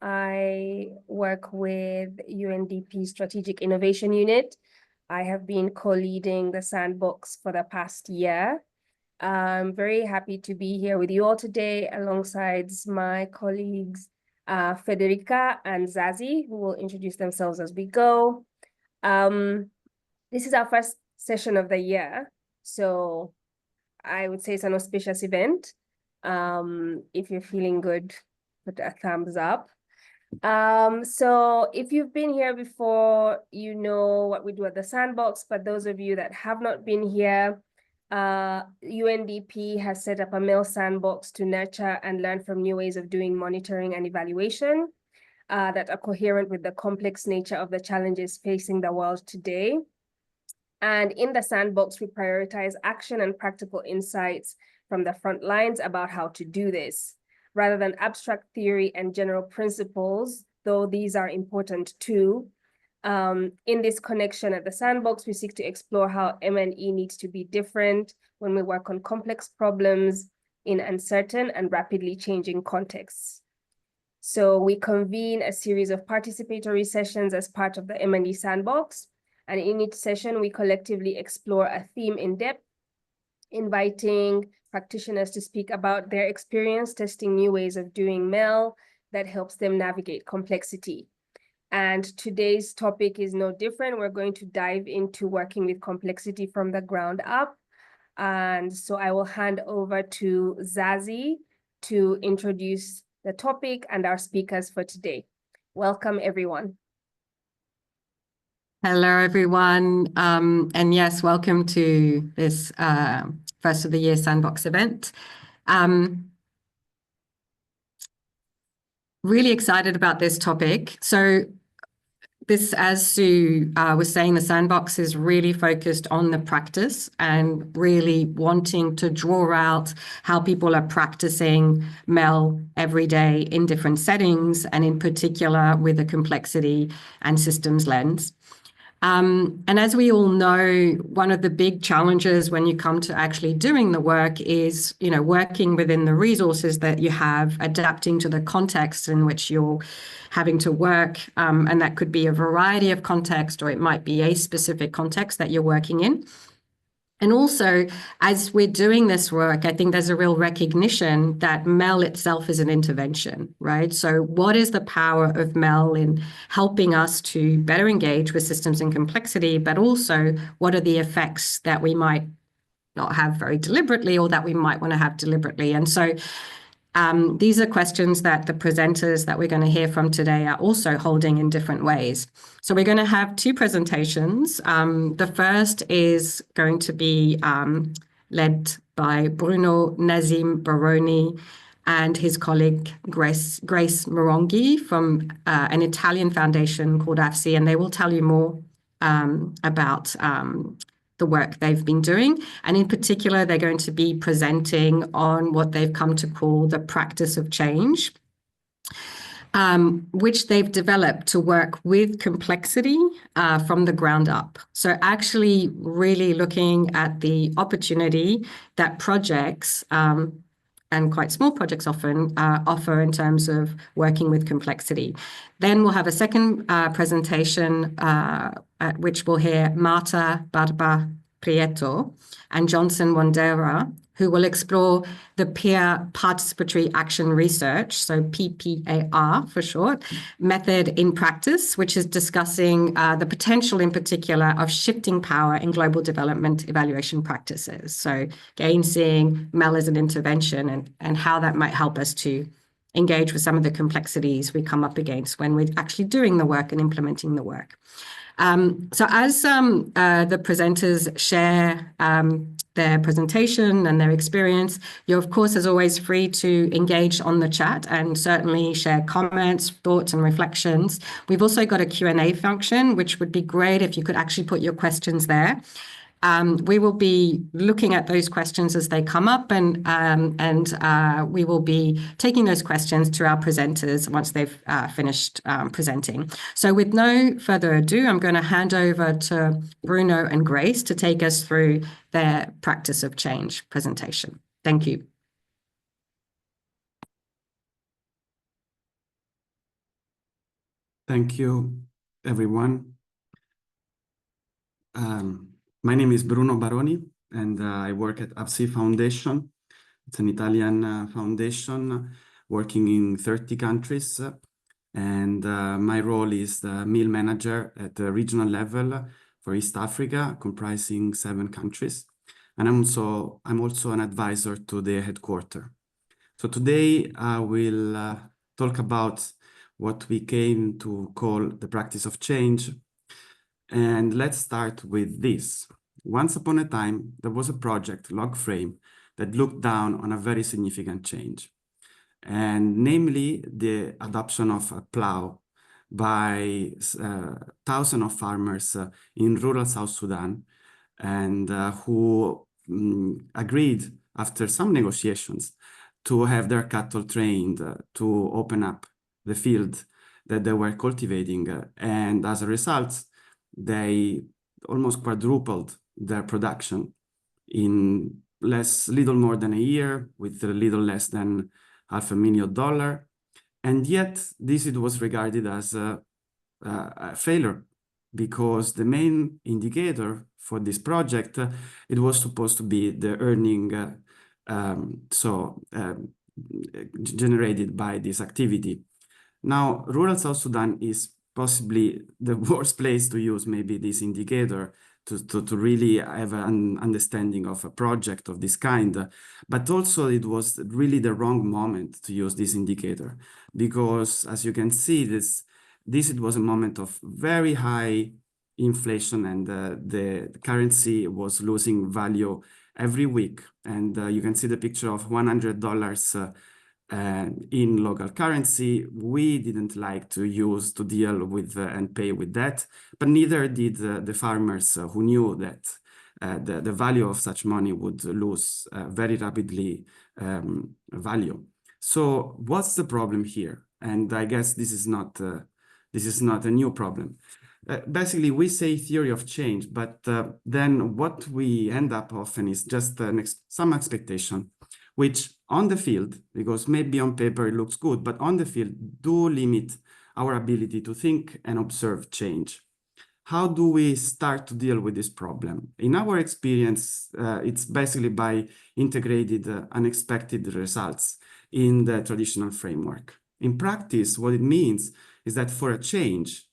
I work with UNDP Strategic Innovation Unit. I have been co-leading the Sandbox for the past year. I'm very happy to be here with you all today alongside my colleagues, Federica and Zazie, who will introduce themselves as we go. This is our first session of the year, so I would say it's an auspicious event. If you're feeling good, put a thumbs up. So if you've been here before, you know what we do at the Sandbox, but those of you that have not been here, UNDP has set up a MEL Sandbox to nurture and learn from new ways of doing monitoring and evaluation that are coherent with the complex nature of the challenges facing the world today. And in the Sandbox, we prioritize action and practical insights from the front lines about how to do this, rather than abstract theory and general principles, though these are important too. In this connection at the Sandbox, we seek to explore how M&E needs to be different when we work on complex problems in uncertain and rapidly changing contexts. So we convene a series of participatory sessions as part of the M&E Sandbox. And in each session, we collectively explore a theme in depth, inviting practitioners to speak about their experience testing new ways of doing MEL that helps them navigate complexity. And today's topic is no different. We're going to dive into working with complexity from the ground up. And so I will hand over to Zazie to introduce the topic and our speakers for today. Welcome, everyone. Hello, everyone. And yes, welcome to this first of the year Sandbox event. Really excited about this topic. So this, as Sue was saying, the Sandbox is really focused on the practice and really wanting to draw out how people are practicing MEL every day in different settings, and in particular with a complexity and systems lens. And as we all know, one of the big challenges when you come to actually doing the work is, working within the resources that you have, adapting to the context in which you're having to work. And that could be a variety of context, or it might be a specific context that you're working in. And also, as we're doing this work, I think there's a real recognition that MEL itself is an intervention, right? So what is the power of MEL in helping us to better engage with systems and complexity, but also what are the effects that we might not have very deliberately, or that we might want to have deliberately? And so these are questions that the presenters that we're going to hear from today are also holding in different ways. So we're going to have two presentations. The first is going to be led by Bruno Nazomi Baroni and his colleague Grace Mwangi from an Italian foundation called AVSI, and they will tell you more about the work they've been doing. And in particular, they're going to be presenting on what they've come to call the practice of change, which they've developed to work with complexity from the ground up. So actually really looking at the opportunity that projects, and quite small projects often offer in terms of working with complexity. Then we'll have a second presentation at which we'll hear Marta Barba Prieto and Johnson Wandera, who will explore the peer participatory action research, so PPAR for short, method in practice, which is discussing the potential in particular of shifting power in global development evaluation practices. So again, seeing MEL as an intervention and how that might help us to engage with some of the complexities we come up against when we're actually doing the work and implementing the work. So as the presenters share their presentation and their experience, you're, of course, as always, free to engage on the chat and certainly share comments, thoughts, and reflections. We've also got a Q&A function, which would be great if you could actually put your questions there. We will be looking at those questions as they come up, and we will be taking those questions to our presenters once they've finished presenting. So with no further ado, I'm going to hand over to Bruno and Grace to take us through their practice of change presentation. Thank you. Thank you, everyone. My name is Bruno Baroni, and I work at AVSI Foundation. It's an Italian foundation working in 30 countries. And my role is the MEL manager at the regional level for East Africa, comprising 7 countries. And I'm also an advisor to the headquarters. So today I will talk about what we came to call the practice of change. And let's start with this. Once upon a time, there was a project, Logframe, that looked down on a very significant change, and namely the adoption of a plow by thousands of farmers in rural South Sudan, and who agreed after some negotiations to have their cattle trained to open up the field that they were cultivating. And as a result, they almost quadrupled their production in little more than a year, with a little less than $500,000. And yet it was regarded as a failure, because the main indicator for this project, it was supposed to be the earning generated by this activity. Now, rural South Sudan is possibly the worst place to use maybe this indicator to really have an understanding of a project of this kind. But also it was really the wrong moment to use this indicator, because as you can see, it was a moment of very high inflation, and the currency was losing value every week. And you can see the picture of $100 in local currency. We didn't like to deal with and pay with that, but neither did the farmers who knew that the value of such money would lose very rapidly value. So what's the problem here? And I guess this is not a new problem. Basically, we say theory of change, but then what we end up often is just some expectation, which on the field, because maybe on paper it looks good, but on the field do limit our ability to think and observe change. How do we start to deal with this problem? In our experience, it's basically by integrated unexpected results in the traditional framework. In practice, what it means is that for a change,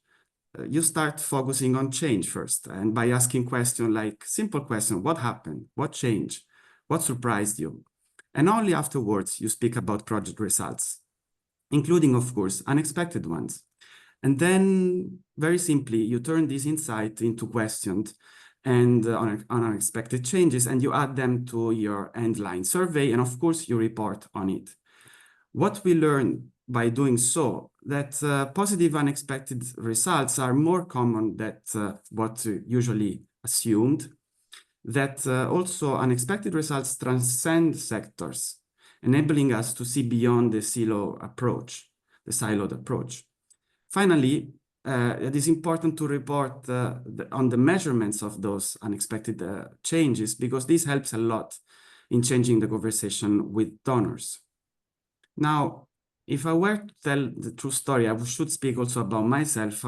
you start focusing on change first, and by asking questions like simple question: what happened? What changed? What surprised you? And only afterwards you speak about project results, including, of course, unexpected ones. And then, very simply, you turn this insight into questions and on unexpected changes, and you add them to your end-line survey, and of course, you report on it. What we learn by doing so, that positive unexpected results are more common than what usually assumed, that also unexpected results transcend sectors, enabling us to see beyond the siloed approach. Finally, it is important to report on the measurements of those unexpected changes, because this helps a lot in changing the conversation with donors. Now, if I were to tell the true story, I should speak also about myself.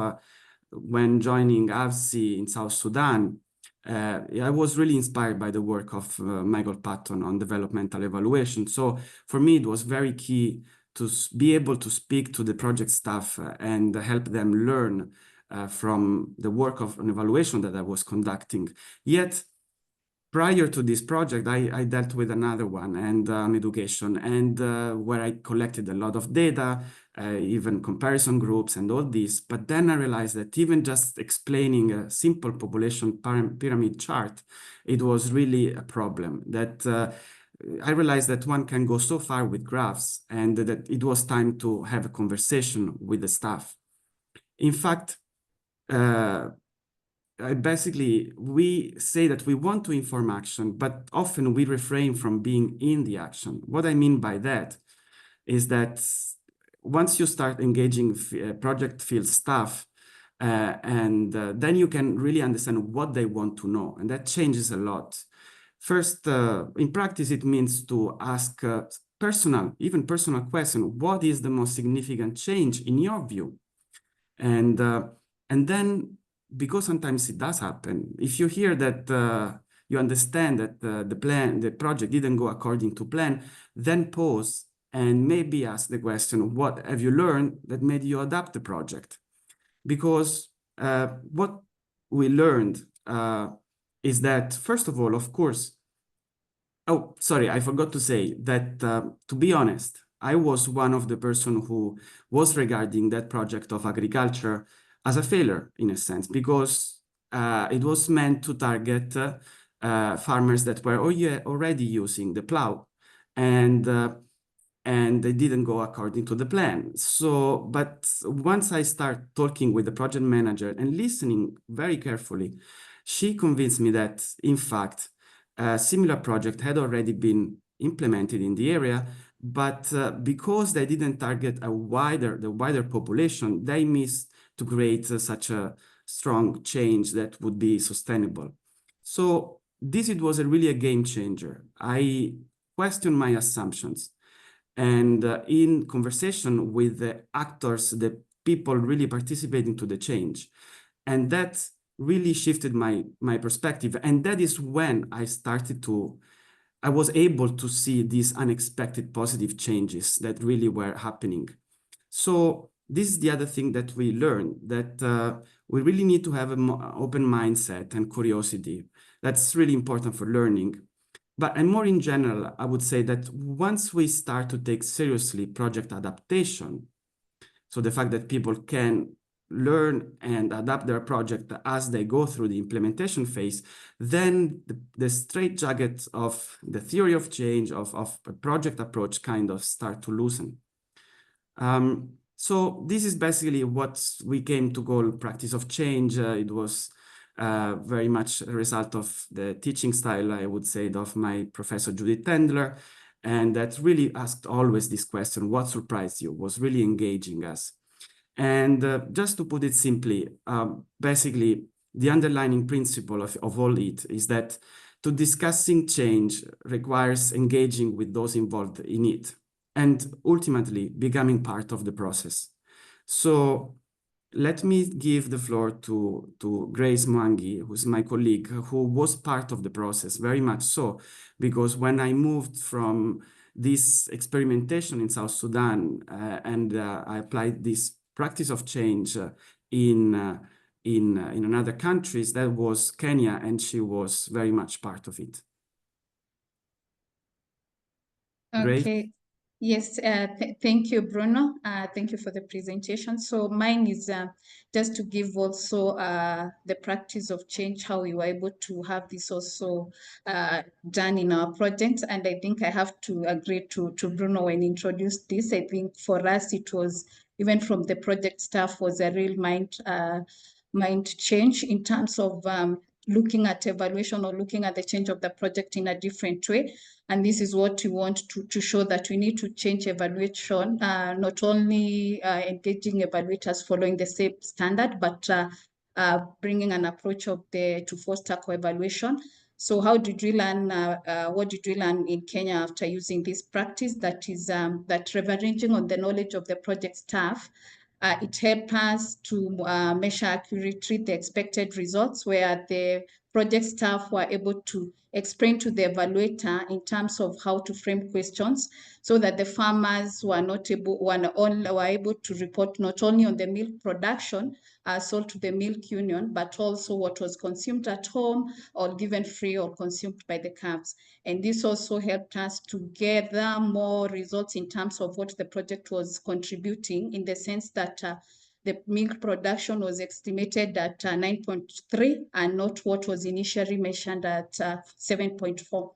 When joining AVSI in South Sudan, I was really inspired by the work of Michael Patton on developmental evaluation. So for me, it was very key to be able to speak to the project staff and help them learn from the work of an evaluation that I was conducting. Yet, prior to this project, I dealt with another one, and on education, and where I collected a lot of data, even comparison groups and all this. But then I realized that even just explaining a simple population pyramid chart, it was really a problem. That I realized that one can go so far with graphs, and that it was time to have a conversation with the staff. In fact, basically, we say that we want to inform action, but often we refrain from being in the action. What I mean by that is that once you start engaging project field staff, then you can really understand what they want to know, and that changes a lot. First, in practice, it means to ask personal question: what is the most significant change in your view? And then, because sometimes it does happen, if you hear that you understand that the project didn't go according to plan, then pause and maybe ask the question, what have you learned that made you adapt the project? Because what we learned is that, first of all, of course, oh, sorry, I forgot to say that, to be honest, I was one of the person who was regarding that project of agriculture as a failure, in a sense, because it was meant to target farmers that were already using the plow, and they didn't go according to the plan. So, but once I start talking with the project manager and listening very carefully, she convinced me that, in fact, a similar project had already been implemented in the area, but because they didn't target the wider population, they missed to create such a strong change that would be sustainable. So it was really a game changer. I questioned my assumptions. And in conversation with the actors, the people really participating to the change. And that really shifted my perspective. And that is when I was able to see these unexpected positive changes that really were happening. So this is the other thing that we learned, that we really need to have an open mindset and curiosity. That's really important for learning. But and more in general, I would say that once we start to take seriously project adaptation, so the fact that people can learn and adapt their project as they go through the implementation phase, then the straitjacket of the theory of change, of a project approach kind of start to loosen. So this is basically what we came to call practice of change. It was very much a result of the teaching style, I would say, of my professor Judith Tendler, and that really asked always this question, what surprised you, was really engaging us. And just to put it simply, basically, the underlying principle of all it is that to discussing change requires engaging with those involved in it and ultimately becoming part of the process. So let me give the floor to Grace Mwangi, who's my colleague, who was part of the process, very much so, because when I moved from this experimentation in South Sudan and I applied this practice of change in another countries, that was Kenya, and she was very much part of it. Okay. Grace? Yes, thank you, Bruno. Thank you for the presentation. So mine is just to give also the practice of change, how we were able to have this also done in our project. And I think I have to agree to Bruno when he introduced this. I think for us, it was, even from the project staff, was a real mind change in terms of looking at evaluation or looking at the change of the project in a different way. And this is what we want to show, that we need to change evaluation, not only engaging evaluators following the same standard, but bringing an approach of to foster co-evaluation. So how did we learn, what did we learn in Kenya after using this practice? That is that leveraging on the knowledge of the project staff, it helped us to measure accurately the expected results, where the project staff were able to explain to the evaluator in terms of how to frame questions, so that the farmers were able to report not only on the milk production sold to the milk union, but also what was consumed at home or given free or consumed by the calves. And this also helped us to gather more results in terms of what the project was contributing, in the sense that the milk production was estimated at 9.3 and not what was initially mentioned at 7.4.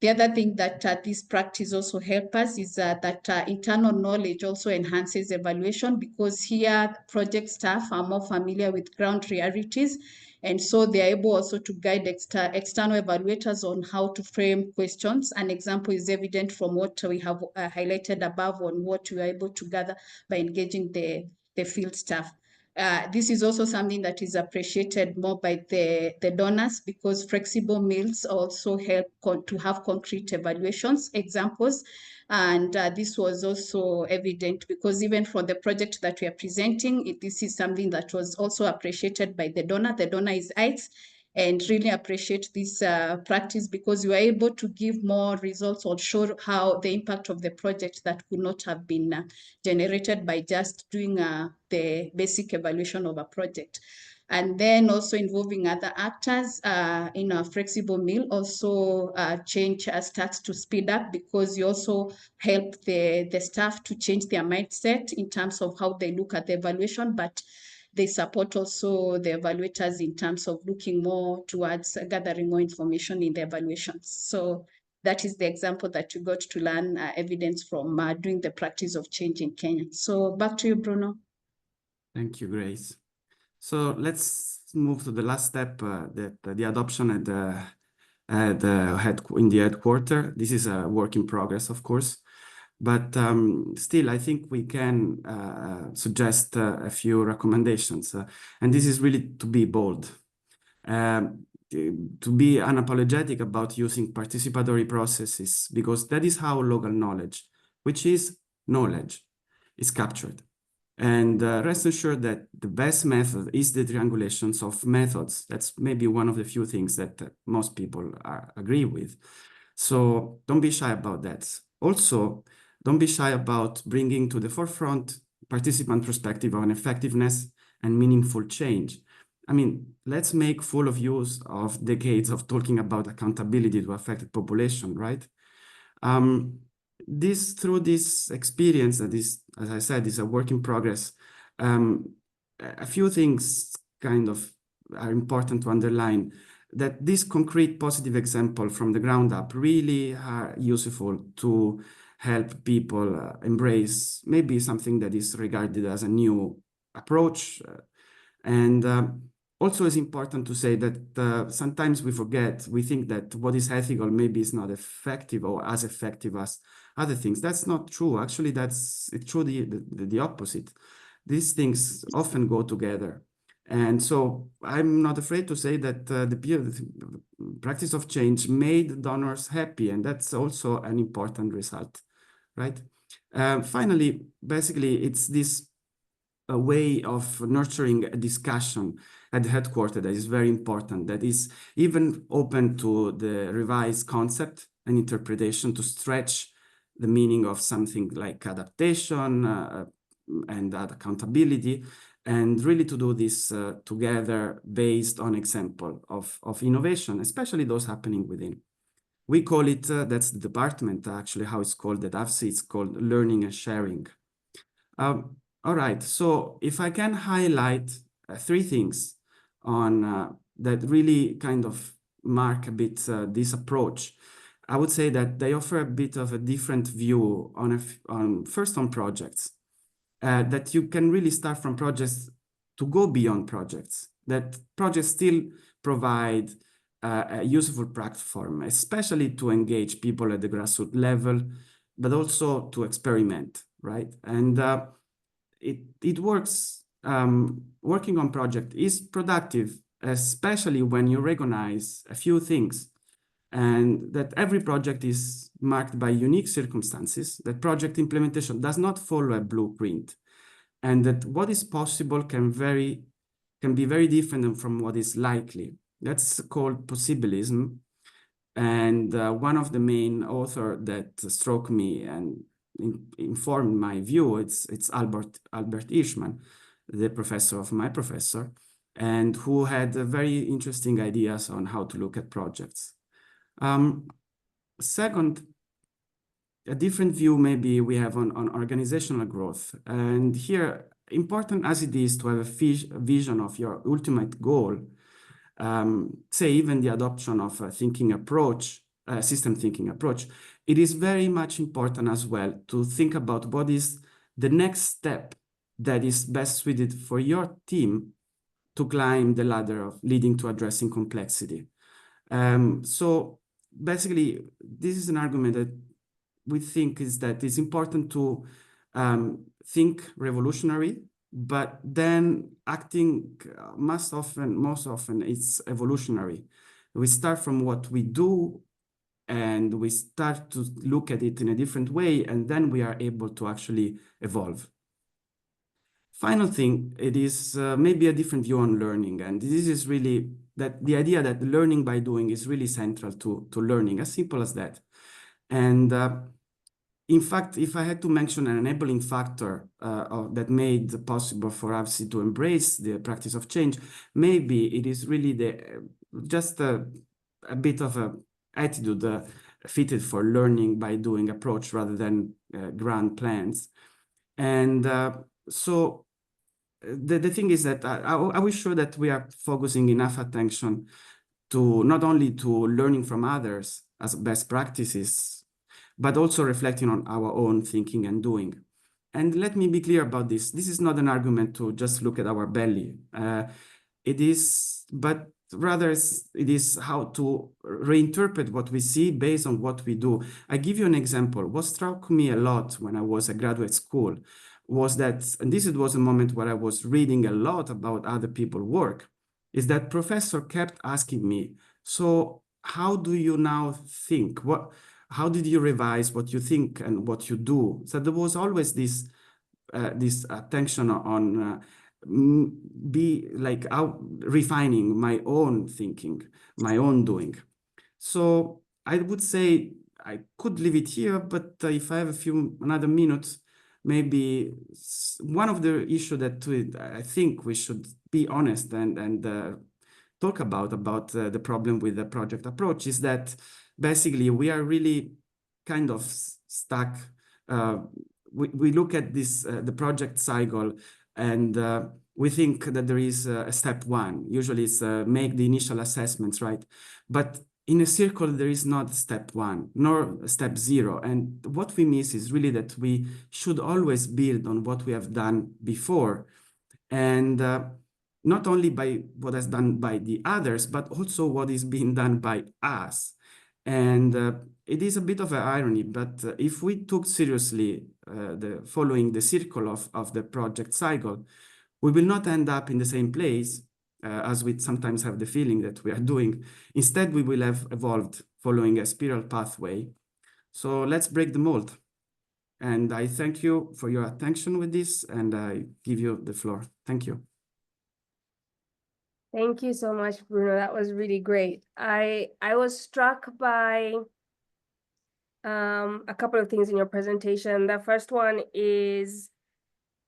The other thing that this practice also helps us is that internal knowledge also enhances evaluation, because here project staff are more familiar with ground realities. And so they are able also to guide external evaluators on how to frame questions. An example is evident from what we have highlighted above on what we are able to gather by engaging the field staff. this is also something that is appreciated more by the donors, because flexible meals also help to have concrete evaluations, examples. And this was also evident because even for the project that we are presenting, this is something that was also appreciated by the donor. The donor is ICE, and really appreciate this practice because you are able to give more results or show how the impact of the project that could not have been generated by just doing the basic evaluation of a project. And then also involving other actors in a flexible meal also change starts to speed up, because you also help the staff to change their mindset in terms of how they look at the evaluation, but they support also the evaluators in terms of looking more towards gathering more information in the evaluations. So that is the example that you got to learn evidence from doing the practice of change in Kenya. So back to you, Bruno. Thank you, Grace. So let's move to the last step, the adoption at in the headquarters. This is a work in progress, of course. But still, I think we can suggest a few recommendations. And this is really to be bold, to be unapologetic about using participatory processes, because that is how local knowledge, which is knowledge, is captured. And rest assured that the best method is the triangulations of methods. That's maybe one of the few things that most people agree with. So don't be shy about that. Also, don't be shy about bringing to the forefront participant perspective on effectiveness and meaningful change. I mean, let's make full of use of decades of talking about accountability to affected population, right? Through this experience that is, as I said, is a work in progress, a few things kind of are important to underline, that this concrete positive example from the ground up really are useful to help people embrace maybe something that is regarded as a new approach. And also it's important to say that sometimes we forget, we think that what is ethical maybe is not effective or as effective as other things. That's not true. Actually, it's true the opposite. These things often go together. And so I'm not afraid to say that the practice of change made donors happy, and that's also an important result, right? Finally, basically, it's this way of nurturing a discussion at the headquarters that is very important, that is even open to the revised concept and interpretation, to stretch the meaning of something like adaptation and accountability, and really to do this together based on example of innovation, especially those happening within. We call it, that's the department actually, how it's called at AVSI, it's called learning and sharing. All right, so if I can highlight three things on that really kind of mark a bit this approach, I would say that they offer a bit of a different view first on projects, that you can really start from projects to go beyond projects, that projects still provide a useful platform, especially to engage people at the grassroots level, but also to experiment, right? And it works, working on project is productive, especially when you recognize a few things, and that every project is marked by unique circumstances, that project implementation does not follow a blueprint, and that what is possible can be very different from what is likely. That's called possibilism. And one of the main authors that struck me and informed my view, it's Albert Ishman, the professor of my professor, and who had very interesting ideas on how to look at projects. Second, a different view maybe we have on organizational growth. And here, important as it is to have a vision of your ultimate goal, say even the adoption of a thinking approach, system thinking approach, it is very much important as well to think about what is the next step that is best suited for your team to climb the ladder of leading to addressing complexity. So basically, this is an argument that we think is that it's important to think revolutionary but then acting most often it's evolutionary. We start from what we do and we start to look at it in a different way, and then we are able to actually evolve. Final thing, it is maybe a different view on learning, and this is really that the idea that learning by doing is really central to learning, as simple as that. And in fact, if I had to mention an enabling factor that made it possible for AVSI to embrace the practice of change, maybe it is really just a bit of a attitude fitted for learning by doing approach rather than grand plans. And so the thing is that I was sure that we are focusing enough attention to not only to learning from others as best practices, but also reflecting on our own thinking and doing. And let me be clear about this. This is not an argument to just look at our belly. It is, but rather it is how to reinterpret what we see based on what we do. I give you an example. What struck me a lot when I was at graduate school was that, and this was a moment where I was reading a lot about other people's work, is that professor kept asking me, so how do you now think? How did you revise what you think and what you do? So there was always this attention on refining my own thinking, my own doing. So I would say I could leave it here, but if I have another minute, maybe one of the issues that I think we should be honest and talk about the problem with the project approach is that basically we are really kind of stuck. We look at this the project cycle, and we think that there is a step one. Usually it's make the initial assessments, right? But in a circle, there is not step one, nor step zero. And what we miss is really that we should always build on what we have done before. And not only by what is done by the others, but also what is being done by us. And it is a bit of an irony, but if we took seriously following the circle of the project cycle, we will not end up in the same place as we sometimes have the feeling that we are doing. Instead, we will have evolved following a spiral pathway. So let's break the mold. And I thank you for your attention with this, and I give you the floor. Thank you. Thank you so much, Bruno. That was really great. I was struck by a couple of things in your presentation. The first one is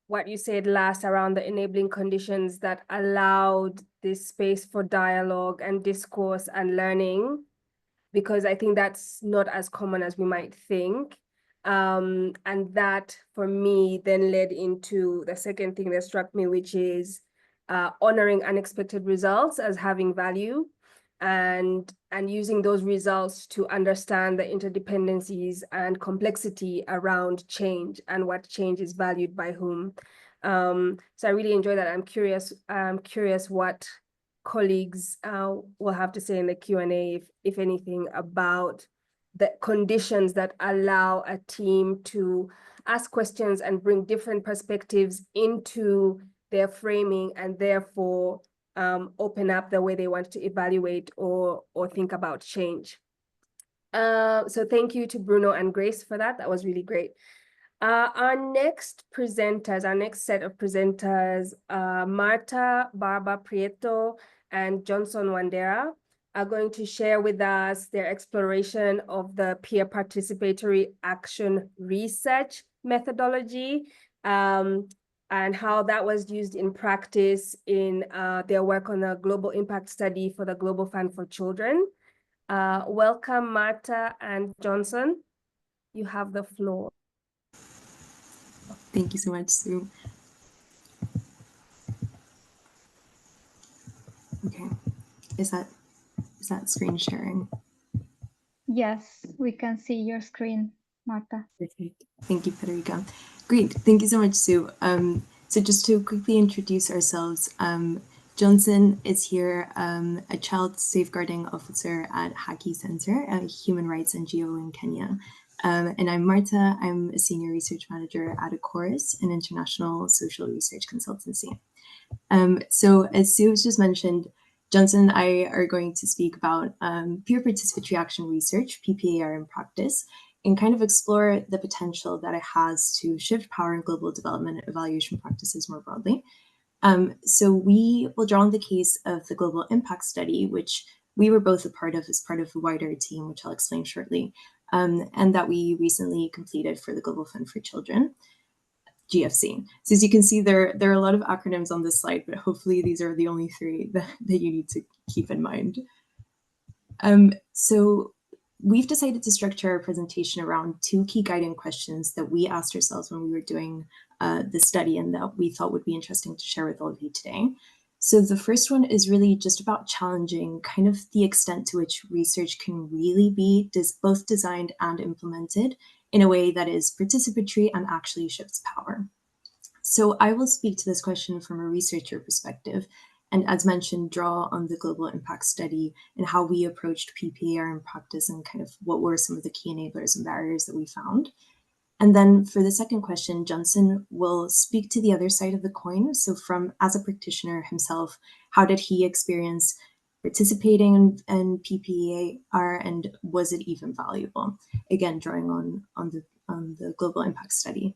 what you said last around the enabling conditions that allowed this space for dialogue and discourse and learning, because I think that's not as common as we might think. And that for me then led into the second thing that struck me, which is honoring unexpected results as having value, and using those results to understand the interdependencies and complexity around change and what change is valued by whom. So I really enjoy that. I'm curious what colleagues will have to say in the Q&A, if anything, about the conditions that allow a team to ask questions and bring different perspectives into their framing, and therefore open up the way they want to evaluate or think about change. So thank you to Bruno and Grace for that. That was really great. Our next set of presenters, Marta Barba Prieto and Johnson Wandera, are going to share with us their exploration of the peer participatory action research methodology, and how that was used in practice in their work on a global impact study for the Global Fund for Children. Welcome, Marta and Johnson. You have the floor. Thank you so much, Sue. Okay, is that screen sharing? Yes, we can see your screen, Marta. Perfect. Thank you, Federica. Great. Thank you so much, Sue. So just to quickly introduce ourselves, Johnson is here, a child safeguarding officer at Haki Centre, a human rights NGO in Kenya. And I'm Marta. I'm a senior research manager at Ecorys, an international social research consultancy. So as Sue has just mentioned, Johnson and I are going to speak about peer participatory action research, PPAR in practice, and kind of explore the potential that it has to shift power in global development evaluation practices more broadly. So we will draw on the case of the Global Impact Study, which we were both a part of as part of a wider team, which I'll explain shortly, and that we recently completed for the Global Fund for Children, GFC. So as you can see, there are a lot of acronyms on this slide, but hopefully these are the only three that you need to keep in mind. So we've decided to structure our presentation around two key guiding questions that we asked ourselves when we were doing the study and that we thought would be interesting to share with all of you today. So the first one is really just about challenging kind of the extent to which research can really be both designed and implemented in a way that is participatory and actually shifts power. So I will speak to this question from a researcher perspective, and as mentioned, draw on the Global Impact Study and how we approached PPAR in practice and kind of what were some of the key enablers and barriers that we found. And then for the second question, Johnson will speak to the other side of the coin. So from, as a practitioner himself, how did he experience participating in PPAR, and was it even valuable? Again, drawing on the Global Impact Study.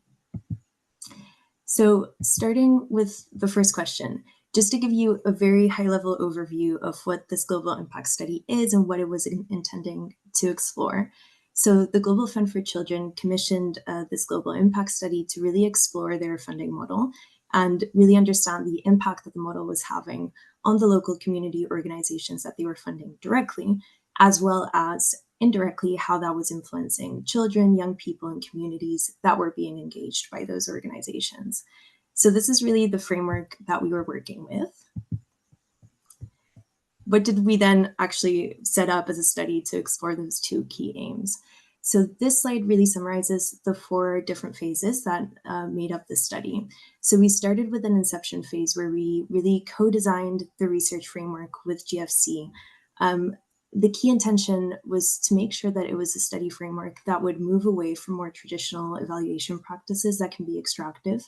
So starting with the first question, just to give you a very high-level overview of what this Global Impact Study is and what it was intending to explore. So the Global Fund for Children commissioned this Global Impact Study to really explore their funding model and really understand the impact that the model was having on the local community organizations that they were funding directly, as well as indirectly how that was influencing children, young people, and communities that were being engaged by those organizations. So this is really the framework that we were working with. What did we then actually set up as a study to explore those two key aims? So this slide really summarizes the 4 different phases that made up the study. So we started with an inception phase where we really co-designed the research framework with GFC. The key intention was to make sure that it was a study framework that would move away from more traditional evaluation practices that can be extractive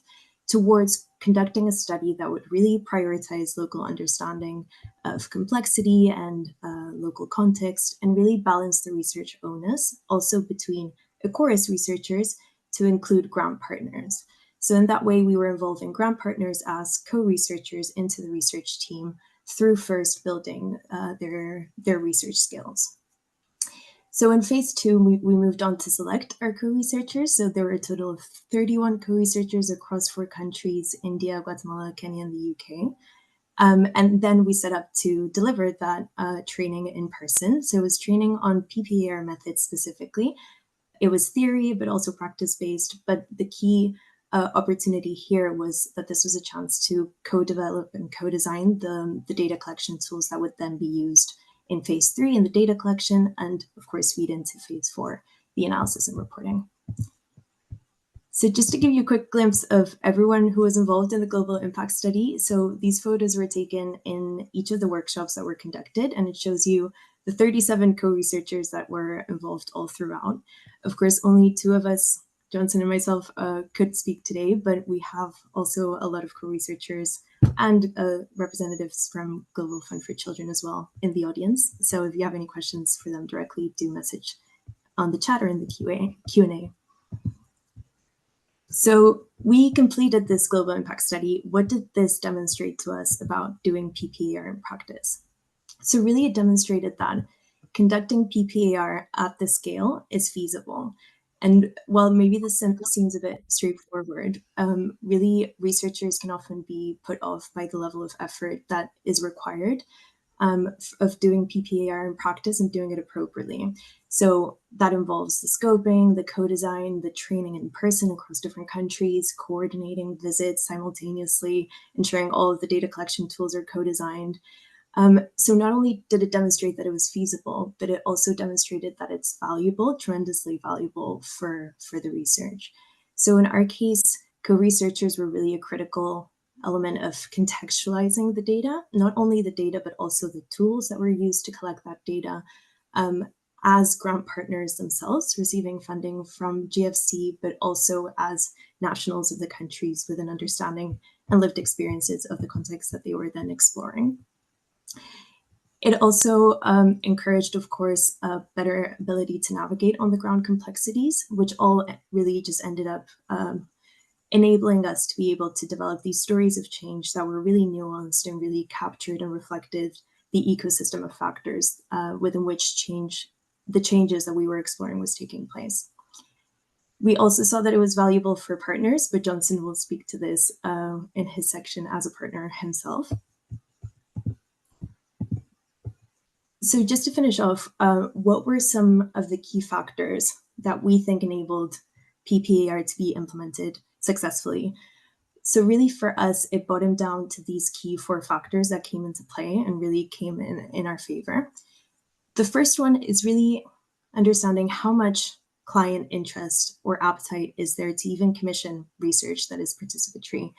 towards conducting a study that would really prioritize local understanding of complexity and local context, and really balance the research onus also between Ecorys researchers to include grant partners. So in that way, we were involving grant partners as co-researchers into the research team through first building their research skills. So in phase 2, we moved on to select our co-researchers. So there were a total of 31 co-researchers across 4 countries, India, Guatemala, Kenya, and the UK. And then we set up to deliver that training in person. So it was training on PPAR methods specifically. It was theory, but also practice-based. But the key opportunity here was that this was a chance to co-develop and co-design the data collection tools that would then be used in phase 3 in the data collection, and of course feed into phase 4, the analysis and reporting. So just to give you a quick glimpse of everyone who was involved in the Global Impact Study. So these photos were taken in each of the workshops that were conducted, and it shows you the 37 co-researchers that were involved all throughout. Of course, only 2 of us, Johnson and myself, could speak today, but we have also a lot of co-researchers and representatives from Global Fund for Children as well in the audience. So if you have any questions for them directly, do message on the chat or in the Q&A. So we completed this Global Impact Study. What did this demonstrate to us about doing PPAR in practice? So really it demonstrated that conducting PPAR at this scale is feasible. And while maybe this seems a bit straightforward, really researchers can often be put off by the level of effort that is required of doing PPAR in practice and doing it appropriately. So that involves the scoping, the co-design, the training in person across different countries, coordinating visits simultaneously, ensuring all of the data collection tools are co-designed. So not only did it demonstrate that it was feasible, but it also demonstrated that it's valuable, tremendously valuable for the research. So in our case, co-researchers were really a critical element of contextualizing the data, not only the data, but also the tools that were used to collect that data, as grant partners themselves, receiving funding from GFC, but also as nationals of the countries with an understanding and lived experiences of the context that they were then exploring. It also encouraged, of course, a better ability to navigate on the ground complexities, which all really just ended up enabling us to be able to develop these stories of change that were really nuanced and really captured and reflected the ecosystem of factors within which the changes that we were exploring was taking place. We also saw that it was valuable for partners, but Johnson will speak to this in his section as a partner himself. So just to finish off, what were some of the key factors that we think enabled PPAR to be implemented successfully? So really for us, it bottomed down to these key 4 factors that came into play and really came in our favor. The first one is really understanding how much client interest or appetite is there to even commission research that is participatory.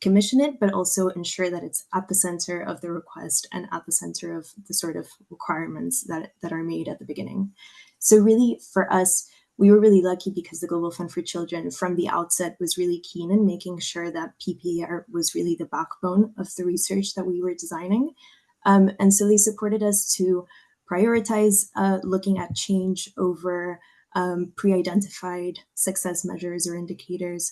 Commission it, but also ensure that it's at the center of the request and at the center of the sort of requirements that are made at the beginning. So really for us, we were really lucky because the Global Fund for Children from the outset was really keen in making sure that PPAR was really the backbone of the research that we were designing. And so they supported us to prioritize looking at change over pre-identified success measures or indicators,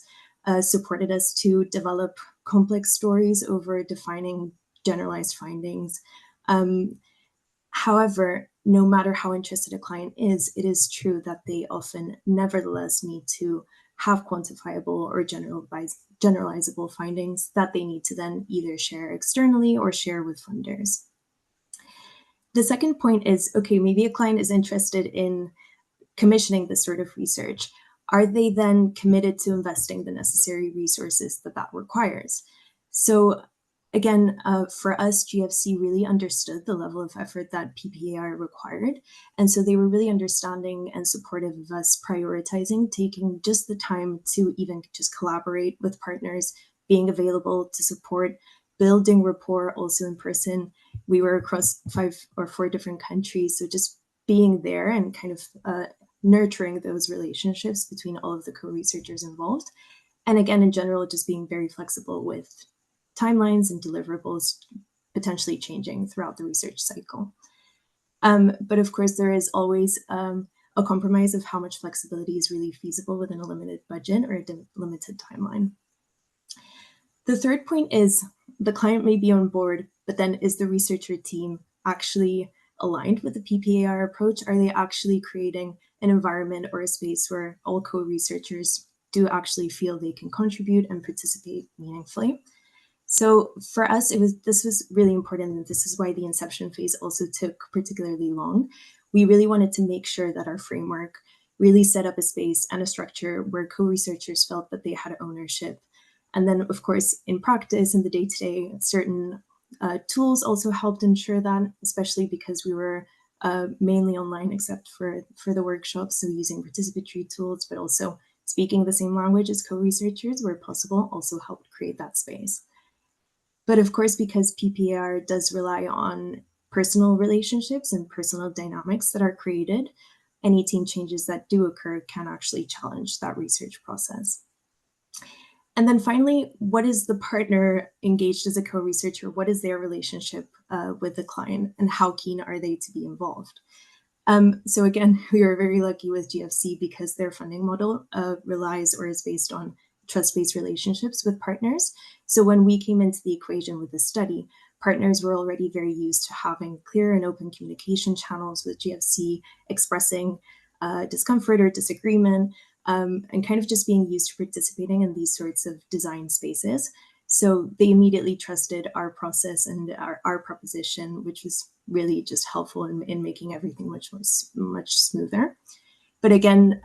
supported us to develop complex stories over defining generalized findings. However, no matter how interested a client is, it is true that they often nevertheless need to have quantifiable or generalizable findings that they need to then either share externally or share with funders. The second point is, okay, maybe a client is interested in commissioning this sort of research. Are they then committed to investing the necessary resources that requires? So again, for us, GFC really understood the level of effort that PPAR required. And so they were really understanding and supportive of us prioritizing, taking just the time to even just collaborate with partners, being available to support, building rapport also in person. We were across 5 or 4 different countries. So just being there and kind of nurturing those relationships between all of the co-researchers involved. And again, in general, just being very flexible with timelines and deliverables potentially changing throughout the research cycle. But of course, there is always a compromise of how much flexibility is really feasible within a limited budget or a limited timeline. The third point is the client may be on board, but then is the researcher team actually aligned with the PPAR approach? Are they actually creating an environment or a space where all co-researchers do actually feel they can contribute and participate meaningfully? So for us, this was really important, and this is why the inception phase also took particularly long. We really wanted to make sure that our framework really set up a space and a structure where co-researchers felt that they had ownership. And then, of course, in practice, in the day-to-day, certain tools also helped ensure that, especially because we were mainly online except for the workshops. So using participatory tools, but also speaking the same language as co-researchers where possible also helped create that space. But of course, because PPAR does rely on personal relationships and personal dynamics that are created, any team changes that do occur can actually challenge that research process. And then finally, what is the partner engaged as a co-researcher? What is their relationship with the client, and how keen are they to be involved? So again, we are very lucky with GFC because their funding model relies or is based on trust-based relationships with partners. So when we came into the equation with the study, partners were already very used to having clear and open communication channels with GFC, expressing discomfort or disagreement, and kind of just being used to participating in these sorts of design spaces. So they immediately trusted our process and our proposition, which was really just helpful in making everything much smoother. But again,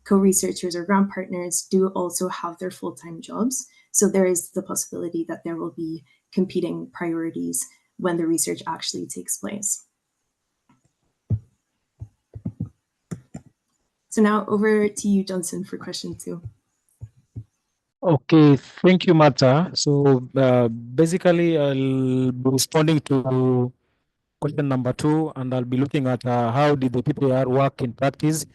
co-researchers or grant partners do also have their full-time jobs. So there is the possibility that there will be competing priorities when the research actually takes place. So now over to you, Johnson, for question 2. Okay, thank you, Marta. So basically, I'll be responding to question number 2, and I'll be looking at how did the PPR work in practice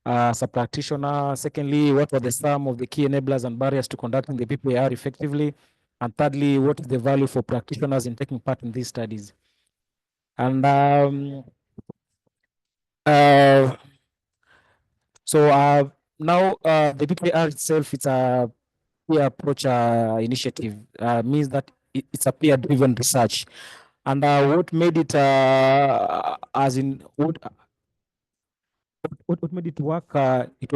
as a practitioner. Secondly, what were the some of the key enablers and barriers to conducting the PPR effectively? And thirdly, what is the value for practitioners in taking part in these studies? And now the PPR itself, it's a peer approach initiative, means that it's a peer-driven research. And what made it as in what made it work? It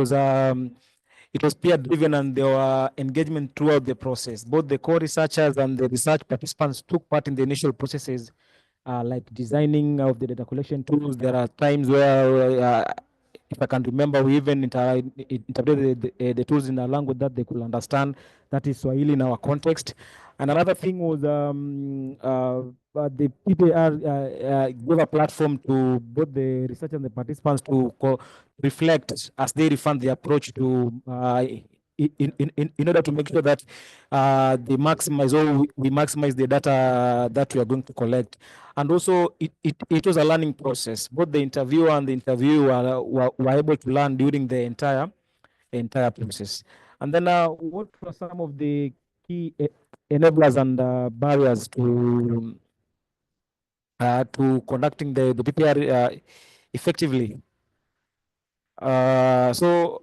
was peer-driven, and there were engagement throughout the process. Both the co-researchers and the research participants took part in the initial processes, like designing of the data collection tools. There are times where, if I can remember, we even interpreted the tools in a language that they could understand, that is Swahili in our context. And another thing was the PPR gave a platform to both the researchers and the participants to reflect as they refine the approach to in order to make sure that we maximize the data that we are going to collect. And also it was a learning process. Both the interviewer and the interviewer were able to learn during the entire process. And then what were some of the key enablers and barriers to conducting the PPR effectively? So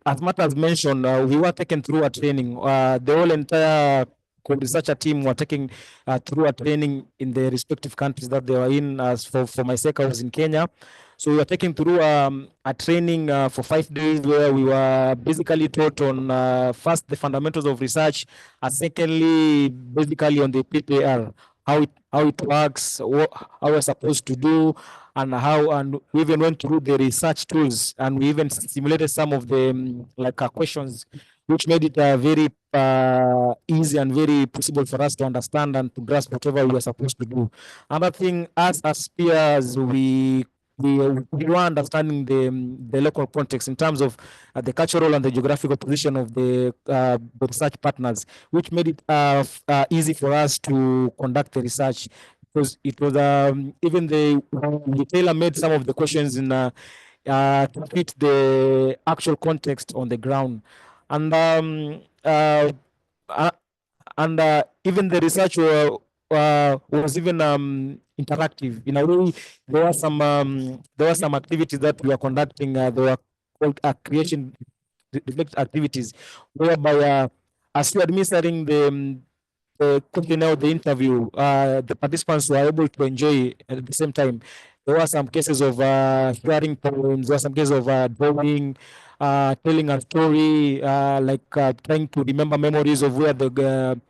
as Marta has mentioned, we were taken through a training. The whole entire researcher team were taken through a training in the respective countries that they were in. As for my sake, I was in Kenya. So we were taken through a training for 5 days, where we were basically taught on first the fundamentals of research, and secondly, basically on the PPR, how it works, how we're supposed to do, and we even went through the research tools, and we even simulated some of the questions, which made it very easy and very possible for us to understand and to grasp whatever we were supposed to do. Another thing, as peers, we were understanding the local context in terms of the cultural and the geographical position of the research partners, which made it easy for us to conduct the research, because it was even we tailor-made some of the questions in to fit the actual context on the ground. And even the research was even interactive in a way. There were some activities that we were conducting. They were called creation reflect activities, whereby as we are administering the questionnaire, the interview, the participants were able to enjoy at the same time. There were some cases of sharing poems. There were some cases of drawing, telling a story, trying to remember memories of where they were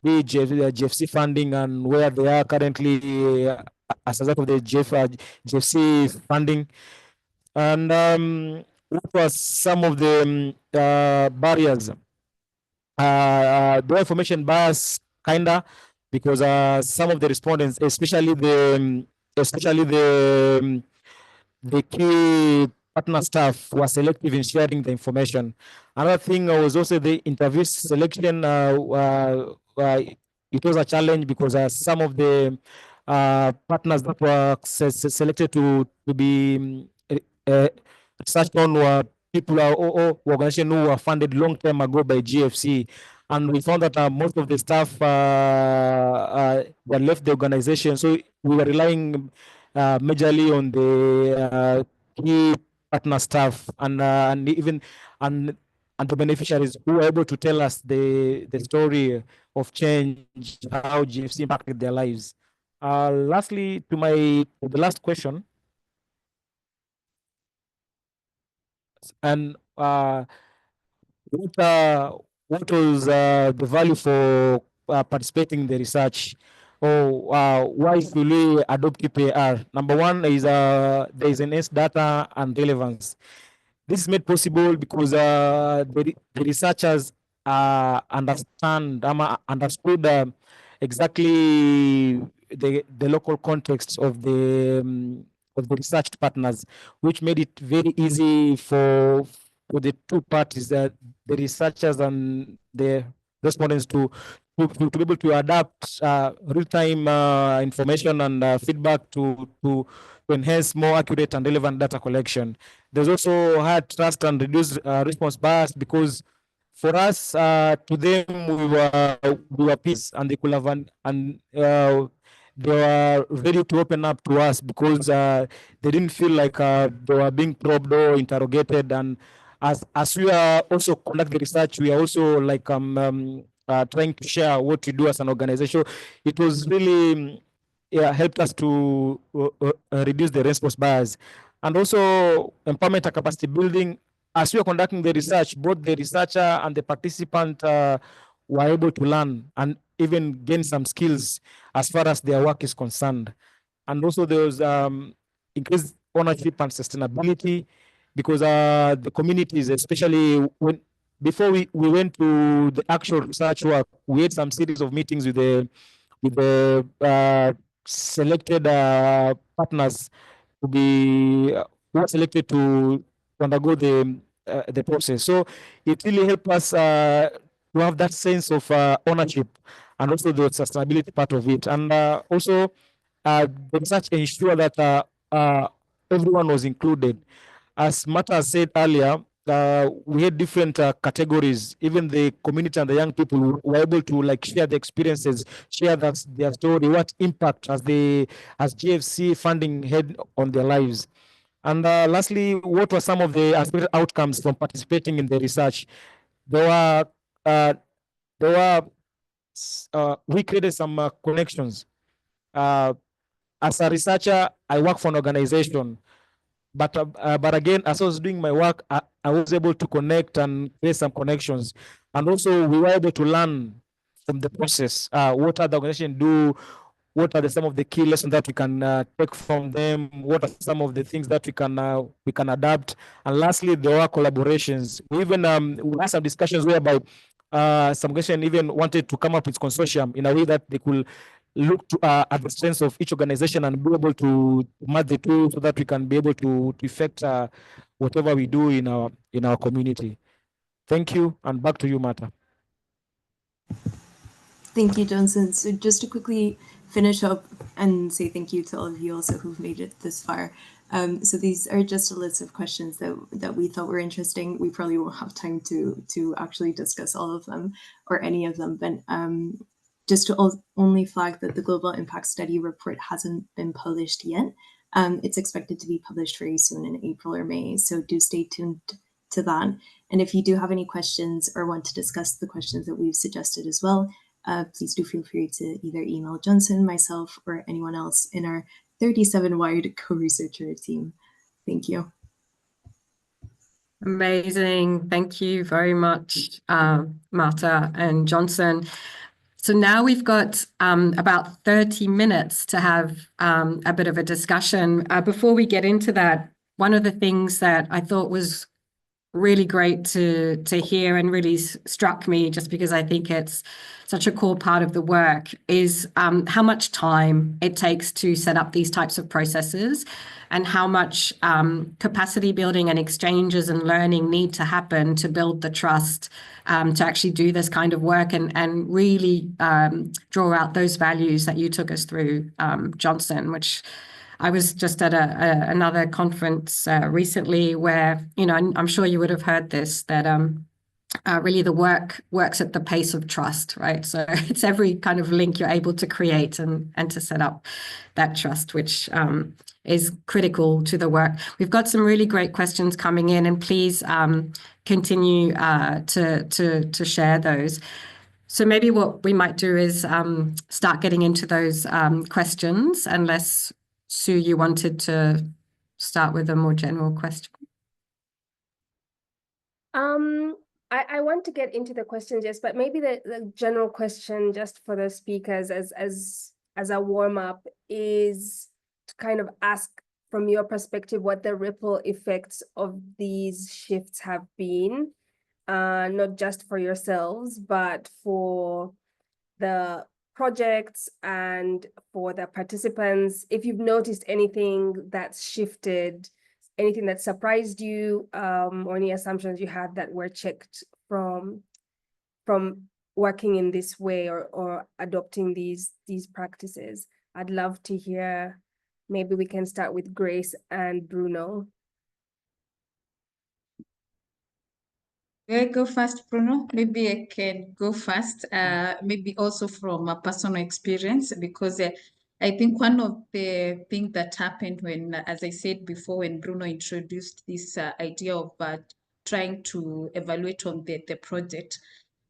pre-GFC funding and where they are currently as a result of the GFC funding. And what was some of the barriers? The information bias, kinda, because some of the respondents, especially the key partner staff, were selective in sharing the information. Another thing was also the interview selection. It was a challenge because some of the partners that were selected to be researched on were people or organizations who were funded long time ago by GFC. And we found that most of the staff that left the organization. So we were relying majorly on the key partner staff and the beneficiaries who were able to tell us the story of change, how GFC impacted their lives. Lastly, to the last question, and what was the value for participating in the research, or why should we adopt PPR? Number one is there is enhanced data and relevance. This is made possible because the researchers understood exactly the local context of the research partners, which made it very easy for the two parties, the researchers and the respondents to be able to adapt real-time information and feedback to enhance more accurate and relevant data collection. There's also high trust and reduced response bias, because for us, to them, we were peers, and they could have they were ready to open up to us, because they didn't feel like they were being probed or interrogated. And as we are also conduct the research, we are also like trying to share what we do as an organization. It was really helped us to reduce the response bias, and also empowerment and capacity building. As we are conducting the research, both the researcher and the participant were able to learn and even gain some skills as far as their work is concerned. And also there was increased ownership and sustainability, because the communities, especially before we went to the actual research work, we had some series of meetings with the selected partners to be who were selected to undergo the process. So it really helped us to have that sense of ownership, and also the sustainability part of it. And also the research ensure that everyone was included. As Marta said earlier, we had different categories. Even the community and the young people were able to like share the experiences, share their story, what impact as GFC funding had on their lives. And lastly, what were some of the aspirated outcomes from participating in the research? There were we created some connections. As a researcher, I work for an organization, but again, as I was doing my work, I was able to connect and create some connections, and also we were able to learn from the process. What other organizations do? What are some of the key lessons that we can take from them? What are some of the things that we can adapt? And lastly, there are collaborations. We even we had some discussions whereby some organizations even wanted to come up with consortium in a way that they could look to at the strengths of each organization and be able to match the two, so that we can be able to effect whatever we do in our community. Thank you, and back to you, Marta. Thank you, Johnson. So just to quickly finish up and say thank you to all of you also who've made it this far. So these are just a list of questions that we thought were interesting. We probably won't have time to actually discuss all of them or any of them, but just to only flag that the Global Impact Study report hasn't been published yet. It's expected to be published very soon in April or May, so do stay tuned to that. And if you do have any questions or want to discuss the questions that we've suggested as well, please do feel free to either email Johnson, myself, or anyone else in our 37-wide co-researcher team. Thank you. Amazing. Thank you very much, Marta and Johnson. So now we've got about 30 minutes to have a bit of a discussion. Before we get into that, one of the things that I thought was really great to hear and really struck me, just because I think it's such a core part of the work, is how much time it takes to set up these types of processes, and how much capacity building and exchanges and learning need to happen to build the trust to actually do this kind of work and really draw out those values that you took us through, Johnson, which I was just at another conference recently where, you know, I'm sure you would have heard this, that really the work works at the pace of trust, right? So it's every kind of link you're able to create and to set up that trust, which is critical to the work. We've got some really great questions coming in, and please continue to share those. So maybe what we might do is start getting into those questions, unless Sue, you wanted to start with a more general question. I want to get into the questions, yes, but maybe the general question just for the speakers as a warm-up is to kind of ask from your perspective what the ripple effects of these shifts have been, not just for yourselves, but for the projects and for the participants. If you've noticed anything that's shifted, anything that surprised you, or any assumptions you had that were checked from working in this way or adopting these practices? I'd love to hear. Maybe we can start with Grace and Bruno. Will I go first, Bruno? Maybe I can go first, maybe also from a personal experience, because I think one of the things that happened when, as I said before, when Bruno introduced this idea of trying to evaluate on the project,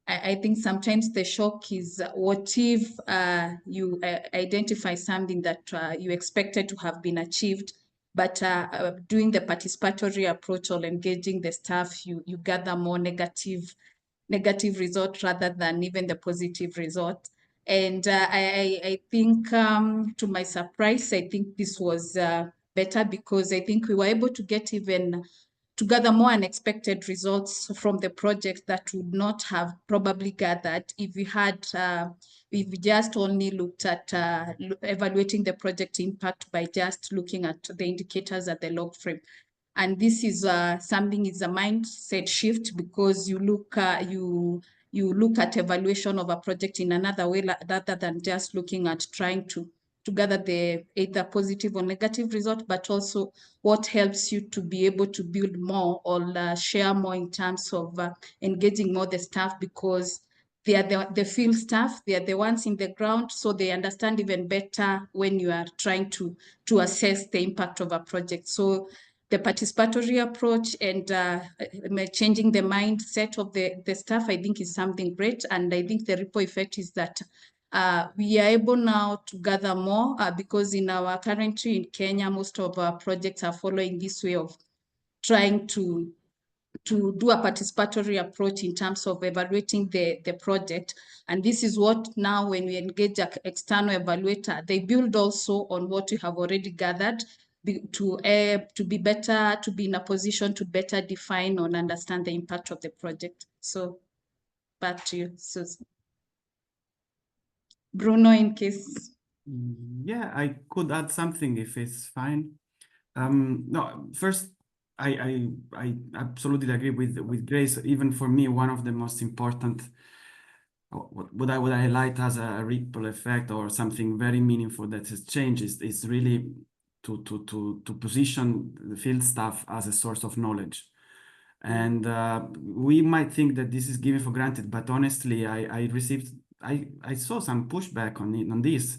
I think sometimes the shock is what if you identify something that you expected to have been achieved, but doing the participatory approach or engaging the staff, you gather more negative result rather than even the positive result. And I think to my surprise, I think this was better, because I think we were able to get even to gather more unexpected results from the project that would not have probably gathered if we had if we just only looked at evaluating the project impact by just looking at the indicators at the log frame. And this is something is a mindset shift, because you look at evaluation of a project in another way rather than just looking at trying to gather the either positive or negative result, but also what helps you to be able to build more or share more in terms of engaging more the staff, because they are the field staff, they are the ones in the ground, so they understand even better when you are trying to assess the impact of a project. So the participatory approach and changing the mindset of the staff, I think, is something great. And I think the ripple effect is that we are able now to gather more because in our currently in Kenya, most of our projects are following this way of trying to do a participatory approach in terms of evaluating the project. And this is what now when we engage an external evaluator, they build also on what we have already gathered to be better, to be in a position to better define and understand the impact of the project. So back to you, Susan. Bruno, in case. Yeah, I could add something if it's fine. No, first, I absolutely agree with Grace. Even for me, one of the most important, what I would highlight as a ripple effect or something very meaningful that has changed is really to position the field staff as a source of knowledge. And we might think that this is given for granted, but honestly, I saw some pushback on this.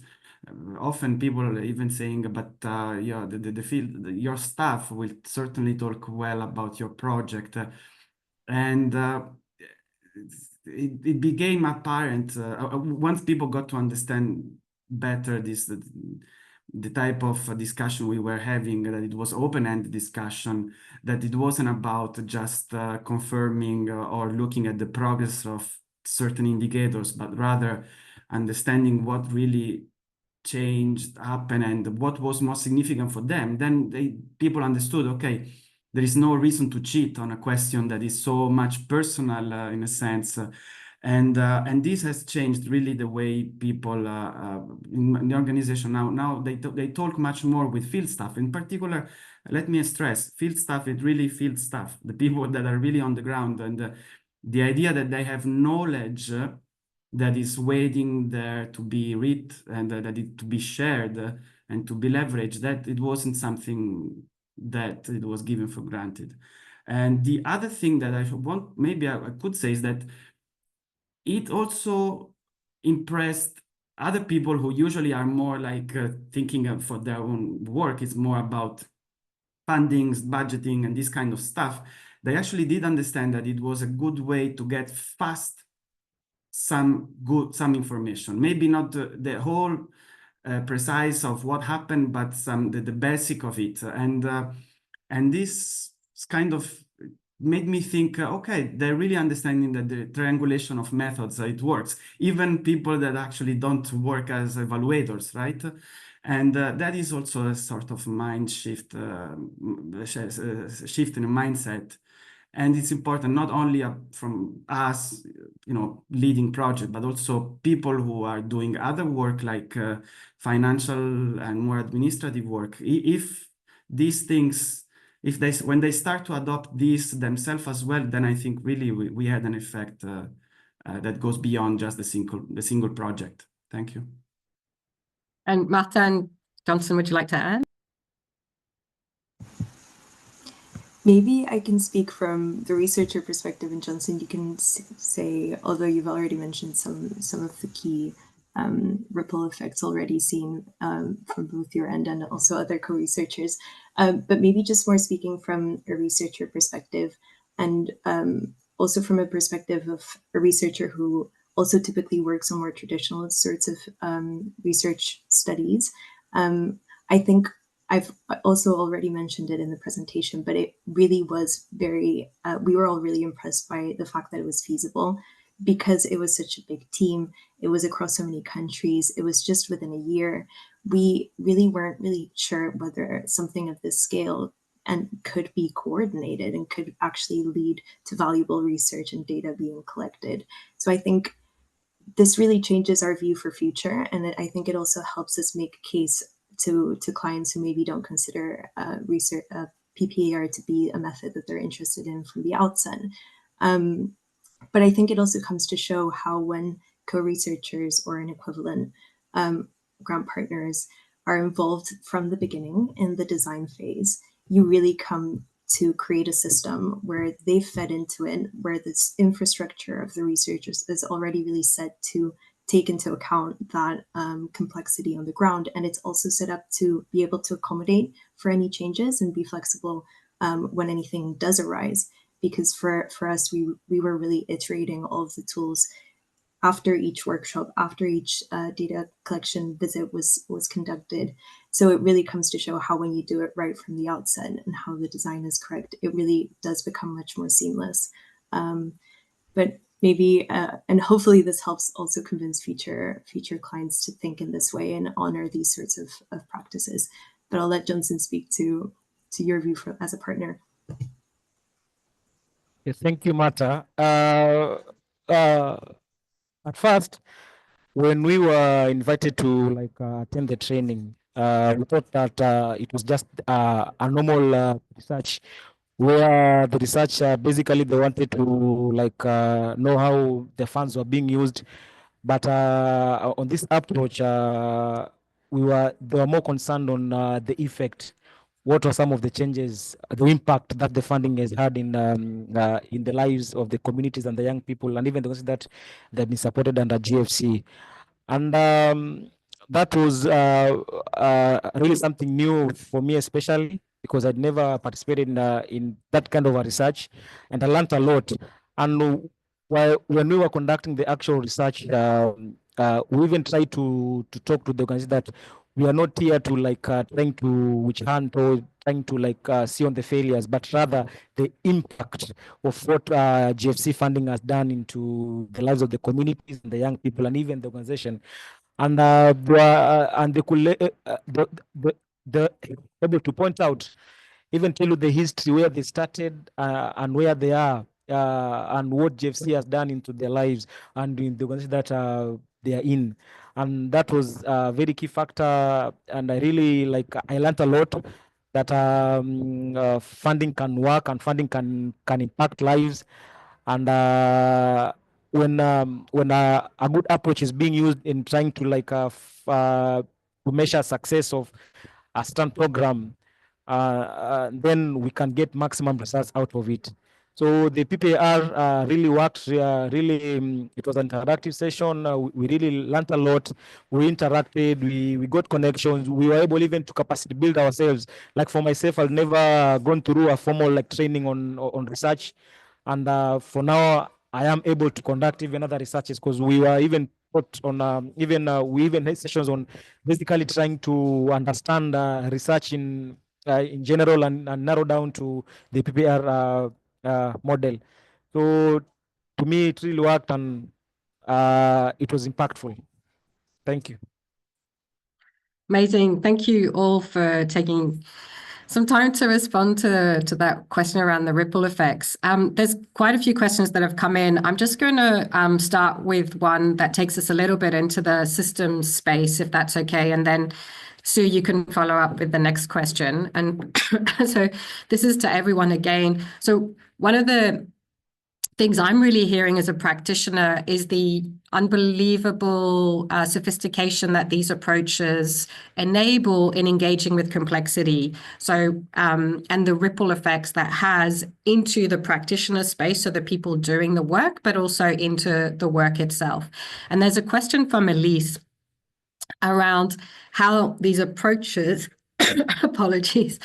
Often people are even saying, but yeah, the field, your staff will certainly talk well about your project. And it became apparent once people got to understand better the type of discussion we were having, that it was open-ended discussion, that it wasn't about just confirming or looking at the progress of certain indicators, but rather understanding what really changed, happened, and what was most significant for them. Then people understood, okay, there is no reason to cheat on a question that is so much personal in a sense. And this has changed really the way people in the organization now they talk much more with field staff. In particular, let me stress, field staff is really field staff, the people that are really on the ground, and the idea that they have knowledge that is waiting there to be read and that it to be shared and to be leveraged, that it wasn't something that it was given for granted. And the other thing that maybe I could say is that it also impressed other people who usually are more like thinking for their own work. It's more about fundings, budgeting, and this kind of stuff. They actually did understand that it was a good way to get fast some information. Maybe not the whole precise of what happened, but the basic of it. And this kind of made me think, okay, they're really understanding that the triangulation of methods, it works. Even people that actually don't work as evaluators, right? And that is also a sort of mind shift, shift in a mindset. And it's important not only from us, leading project, but also people who are doing other work like financial and more administrative work. If these things, when they start to adopt these themselves as well, then I think really we had an effect that goes beyond just the single project. Thank you. And Marta and Johnson, would you like to add? Maybe I can speak from the researcher perspective, and Johnson, you can say, although you've already mentioned some of the key ripple effects already seen from both your end and also other co-researchers, but maybe just more speaking from a researcher perspective, and also from a perspective of a researcher who also typically works on more traditional sorts of research studies. I think I've also already mentioned it in the presentation, but it really was very, we were all really impressed by the fact that it was feasible because it was such a big team. It was across so many countries. It was just within a year. We really weren't really sure whether something of this scale and could be coordinated and could actually lead to valuable research and data being collected. So I think this really changes our view for future. And I think it also helps us make a case to clients who maybe don't consider research PPAR to be a method that they're interested in from the outset. But I think it also comes to show how when co-researchers or an equivalent grant partners are involved from the beginning in the design phase, you really come to create a system where they've fed into it, where this infrastructure of the researchers is already really set to take into account that complexity on the ground. And it's also set up to be able to accommodate for any changes and be flexible when anything does arise. Because for us, we were really iterating all of the tools after each workshop, after each data collection visit was conducted. So it really comes to show how when you do it right from the outset and how the design is correct, it really does become much more seamless. But maybe, and hopefully this helps also convince future clients to think in this way and honor these sorts of practices. But I'll let Johnson speak to your view as a partner. Yes, thank you, Marta. At first, when we were invited to attend the training, we thought that it was just a normal research where the researcher basically they wanted to know how the funds were being used. But on this approach, they were more concerned on the effect. What are some of the changes, the impact that the funding has had in the lives of the communities and the young people, and even the ones that they've been supported under GFC. And that was really something new for me, especially because I'd never participated in that kind of a research, and I learned a lot. And when we were conducting the actual research, we even tried to talk to the organization that we are not here to trying to witch hunt or trying to see on the failures, but rather the impact of what GFC funding has done into the lives of the communities and the young people and even the organization. And they could they're able to point out, even tell you the history, where they started and where they are, and what GFC has done into their lives and in the organization that they are in. And that was a very key factor. And I really I learned a lot that funding can work and funding can impact lives. And when a good approach is being used in trying to to measure success of a certain program, then we can get maximum results out of it. So the PPAR really worked. It was an interactive session. We really learned a lot. We interacted. We got connections. We were able even to capacity build ourselves. Like for myself, I've never gone through a formal training on research, and for now I am able to conduct even other researches because we were even put on we even had sessions on basically trying to understand research in general and narrow down to the PPR model. So to me, it really worked and it was impactful. Thank you. Amazing. Thank you all for taking some time to respond to that question around the ripple effects. There's quite a few questions that have come in. I'm just going to start with one that takes us a little bit into the systems space, if that's okay. And then, Sue, you can follow up with the next question. And so this is to everyone again. So one of the things I'm really hearing as a practitioner is the unbelievable sophistication that these approaches enable in engaging with complexity. So, and the ripple effects that has into the practitioner space, so the people doing the work, but also into the work itself. And there's a question from Elise around how these approaches, apologies,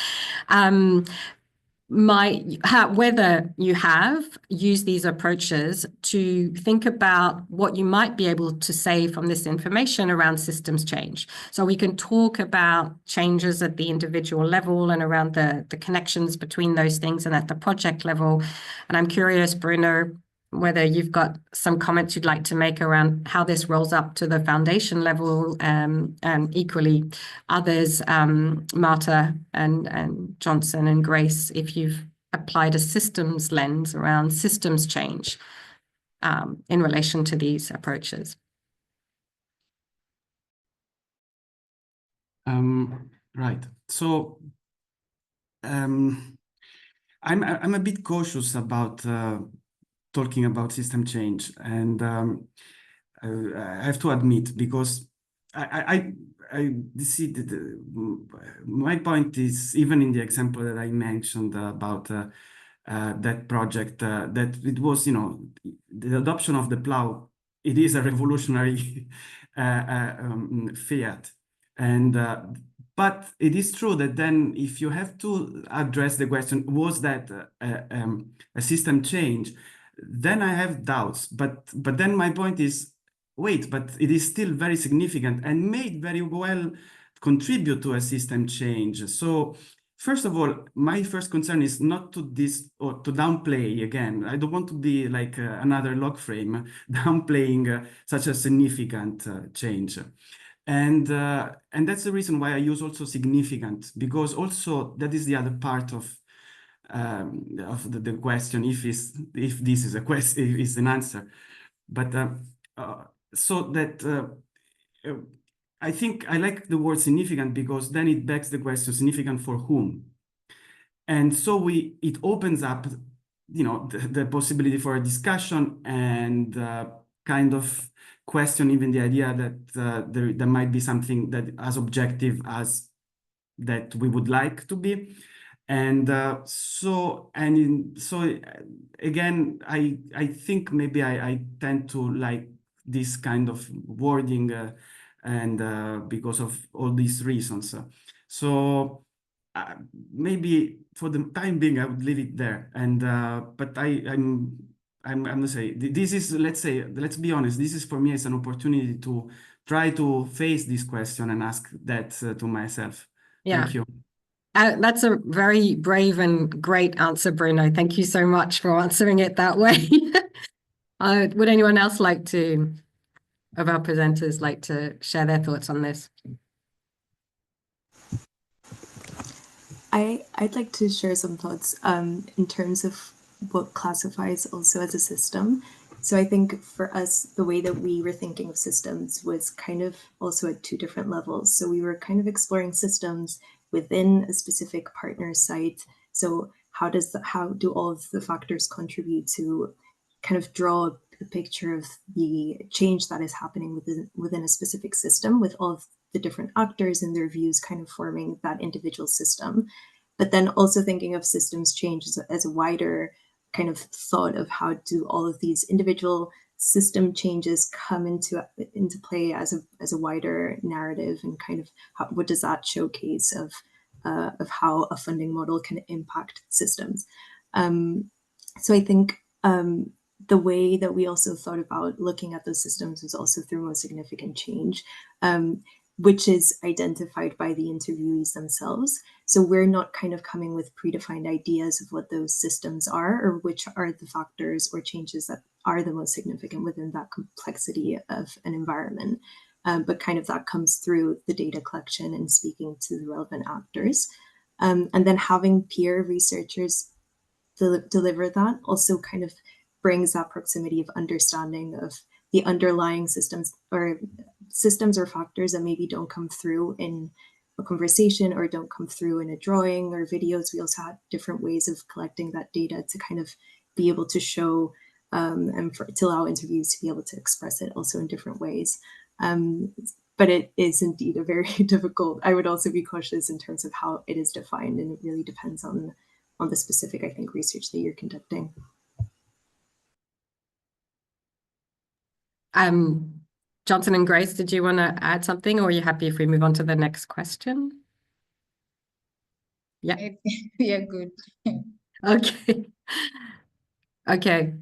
whether you have used these approaches to think about what you might be able to say from this information around systems change. So we can talk about changes at the individual level and around the connections between those things and at the project level. And I'm curious, Bruno, whether you've got some comments you'd like to make around how this rolls up to the foundation level, and equally others, Marta and Johnson and Grace, if you've applied a systems lens around systems change in relation to these approaches. Right. So I'm a bit cautious about talking about system change, and I have to admit, because I see that my point is, even in the example that I mentioned about that project, that it was, the adoption of the plow, it is a revolutionary fiat, and but it is true that then if you have to address the question, was that a system change? Then I have doubts, but then my point is, wait, but it is still very significant and may very well contribute to a system change. So first of all, my first concern is not to or to downplay again. I don't want to be like another log frame downplaying such a significant change. And that's the reason why I use also significant, because also that is the other part of the question, if this is a question, if it's an answer. But so that I think I like the word significant, because then it begs the question, significant for whom? And so it opens up, the possibility for a discussion and kind of question even the idea that there might be something that as objective as that we would like to be. And so again, I think maybe I tend to like this kind of wording, and because of all these reasons. So maybe for the time being, I would leave it there. And but I'm gonna say this is, let's be honest, this is for me as an opportunity to try to face this question and ask that to myself. Yeah. Thank you. That's a very brave and great answer, Bruno. Thank you so much for answering it that way. Would anyone else of our presenters like to share their thoughts on this? I'd like to share some thoughts in terms of what classifies also as a system. So I think for us, the way that we were thinking of systems was kind of also at two different levels. So we were kind of exploring systems within a specific partner site. So how do all of the factors contribute to kind of draw a picture of the change that is happening within a specific system, with all of the different actors and their views kind of forming that individual system. But then also thinking of systems change as a wider kind of thought of how do all of these individual system changes come into play as a wider narrative, and kind of what does that showcase of how a funding model can impact systems. So I think the way that we also thought about looking at those systems was also through most significant change, which is identified by the interviewees themselves. So we're not kind of coming with predefined ideas of what those systems are, or which are the factors or changes that are the most significant within that complexity of an environment. But kind of that comes through the data collection and speaking to the relevant actors. And then having peer researchers deliver that also kind of brings that proximity of understanding of the underlying systems or factors that maybe don't come through in a conversation or don't come through in a drawing or videos. We also had different ways of collecting that data to kind of be able to show and to allow interviews to be able to express it also in different ways. But it is indeed a very difficult. I would also be cautious in terms of how it is defined, and it really depends on the specific, I think, research that you're conducting. Johnson and Grace, did you want to add something, or are you happy if we move on to the next question? Yeah. Yeah, good. Okay. Okay.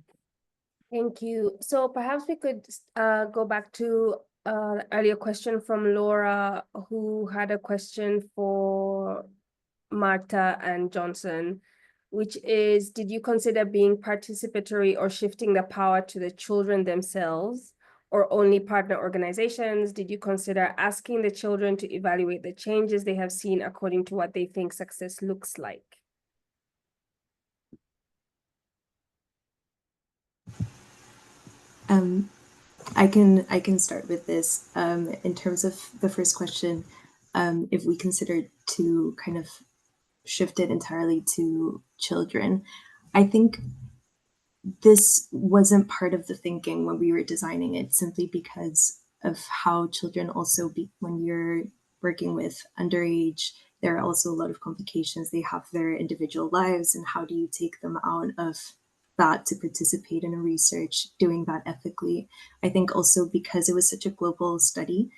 Thank you. So perhaps we could go back to earlier question from Laura, who had a question for Marta and Johnson, which is, did you consider being participatory or shifting the power to the children themselves, or only partner organizations? Did you consider asking the children to evaluate the changes they have seen according to what they think success looks like? I can start with this. In terms of the first question, if we considered to kind of shift it entirely to children, I think this wasn't part of the thinking when we were designing it, simply because of how children also when you're working with underage, there are also a lot of complications. They have their individual lives, and how do you take them out of that to participate in a research, doing that ethically? I think also because it was such a global study,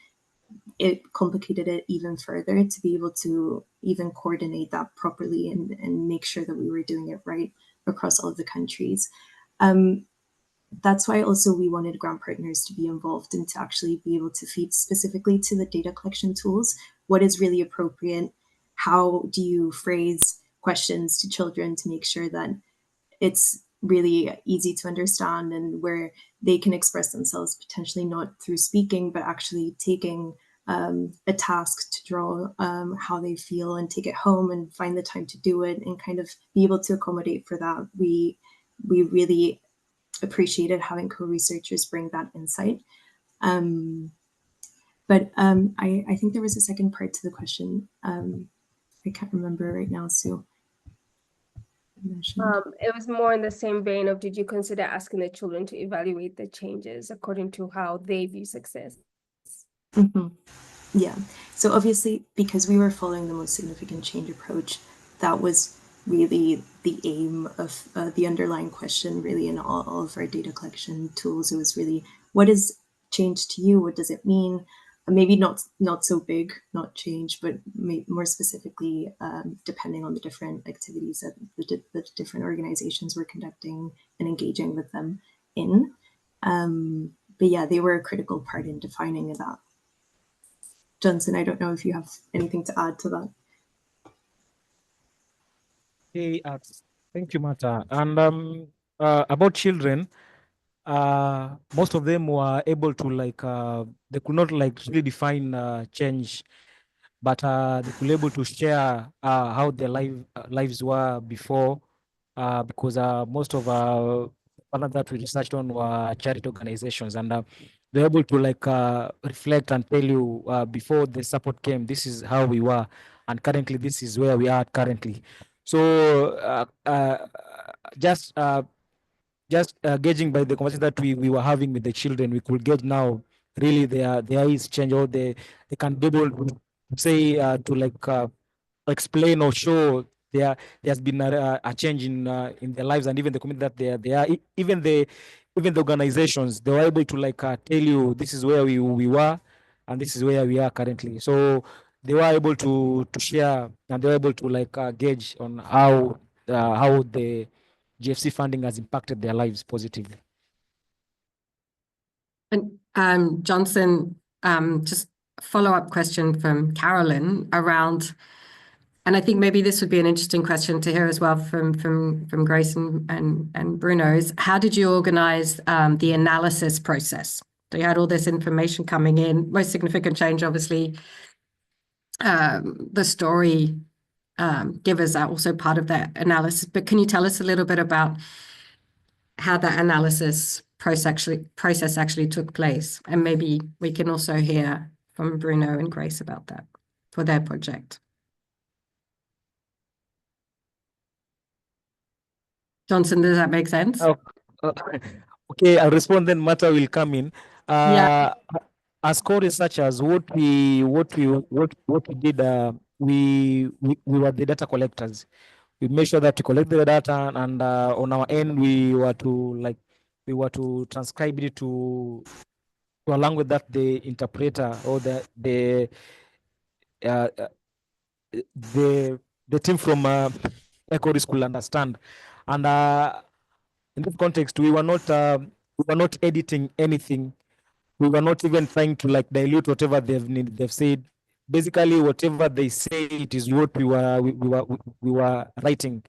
it complicated it even further to be able to even coordinate that properly and make sure that we were doing it right across all of the countries. That's why also we wanted grant partners to be involved and to actually be able to feed specifically to the data collection tools what is really appropriate. How do you phrase questions to children to make sure that it's really easy to understand, and where they can express themselves potentially not through speaking, but actually taking a task to draw how they feel and take it home and find the time to do it and kind of be able to accommodate for that. We really appreciated having co-researchers bring that insight. But I think there was a second part to the question. I can't remember right now, Sue. It was more in the same vein of, did you consider asking the children to evaluate the changes according to how they view success? Mm-hmm. Yeah, so obviously, because we were following the most significant change approach, that was really the aim of the underlying question, really, in all of our data collection tools. It was really, what is change to you? What does it mean? Maybe not so big, not change, but more specifically, depending on the different activities that the different organizations were conducting and engaging with them in. But yeah, they were a critical part in defining that. Johnson, I don't know if you have anything to add to that. Hey, thank you, Marta. And about children, most of them were able to they could not really define change, but they could be able to share how their lives were before, because most of partners that we researched on were charity organizations, and they're able to reflect and tell you before the support came, this is how we were, and currently this is where we are currently. So just gauging by the conversation that we were having with the children, we could gauge now really there is change, or they can be able to say to explain or show there's been a change in their lives, and even the community that they are, even the organizations, they were able to tell you this is where we were and this is where we are currently. So they were able to share, and they were able to gauge on how the GFC funding has impacted their lives positively. And Johnson, just a follow-up question from Carolyn around, and I think maybe this would be an interesting question to hear as well from Grace and Bruno, is how did you organize the analysis process? So you had all this information coming in, most significant change, obviously, the story givers are also part of that analysis, but can you tell us a little bit about how that analysis process actually took place? And maybe we can also hear from Bruno and Grace about that for their project. Johnson, does that make sense? Okay, I'll respond, then Marta will come in. As co-researchers, what we did, we were the data collectors. We made sure that we collect the data, and on our end, we were to transcribe it to a language that the interpreter or the team from Ecorys could understand. And in this context, we were not editing anything. We were not even trying to like dilute whatever they've said. Basically, whatever they say, it is what we were writing,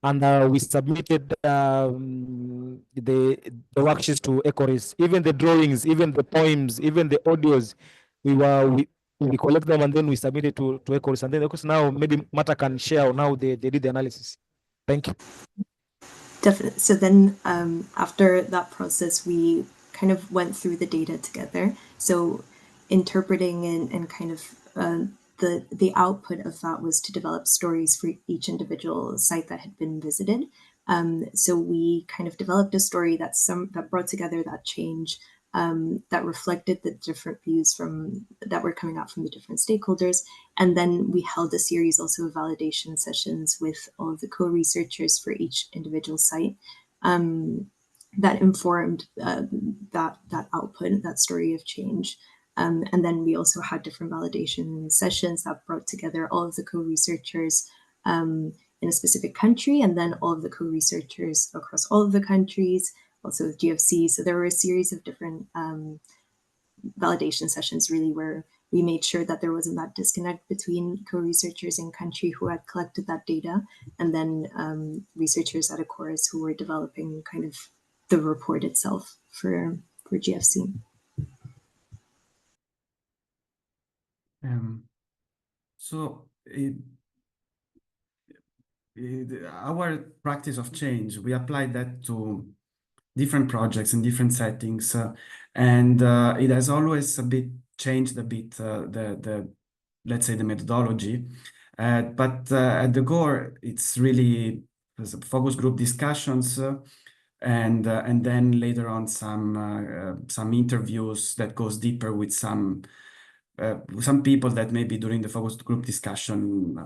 and we submitted the worksheets to Ecorys. Even the drawings, even the poems, even the audios, we collect them and then we submit it to Ecorys. And then Ecorys, now maybe Marta can share on how they did the analysis. Thank you. Definitely. So then after that process, we kind of went through the data together. So interpreting and kind of the output of that was to develop stories for each individual site that had been visited. So we kind of developed a story that brought together that change, that reflected the different views that were coming out from the different stakeholders. And then we held a series also of validation sessions with all of the co-researchers for each individual site that informed that output, that story of change. And then we also had different validation sessions that brought together all of the co-researchers in a specific country, and then all of the co-researchers across all of the countries, also with GFC. So there were a series of different validation sessions really where we made sure that there wasn't that disconnect between co-researchers in country who had collected that data and then researchers at Ecorys who were developing kind of the report itself for GFC. Our practice of change, we applied that to different projects in different settings, and it has always changed a bit let's say the methodology, but at the core it's really focus group discussions, and then later on some interviews that goes deeper with some people that maybe during the focus group discussion,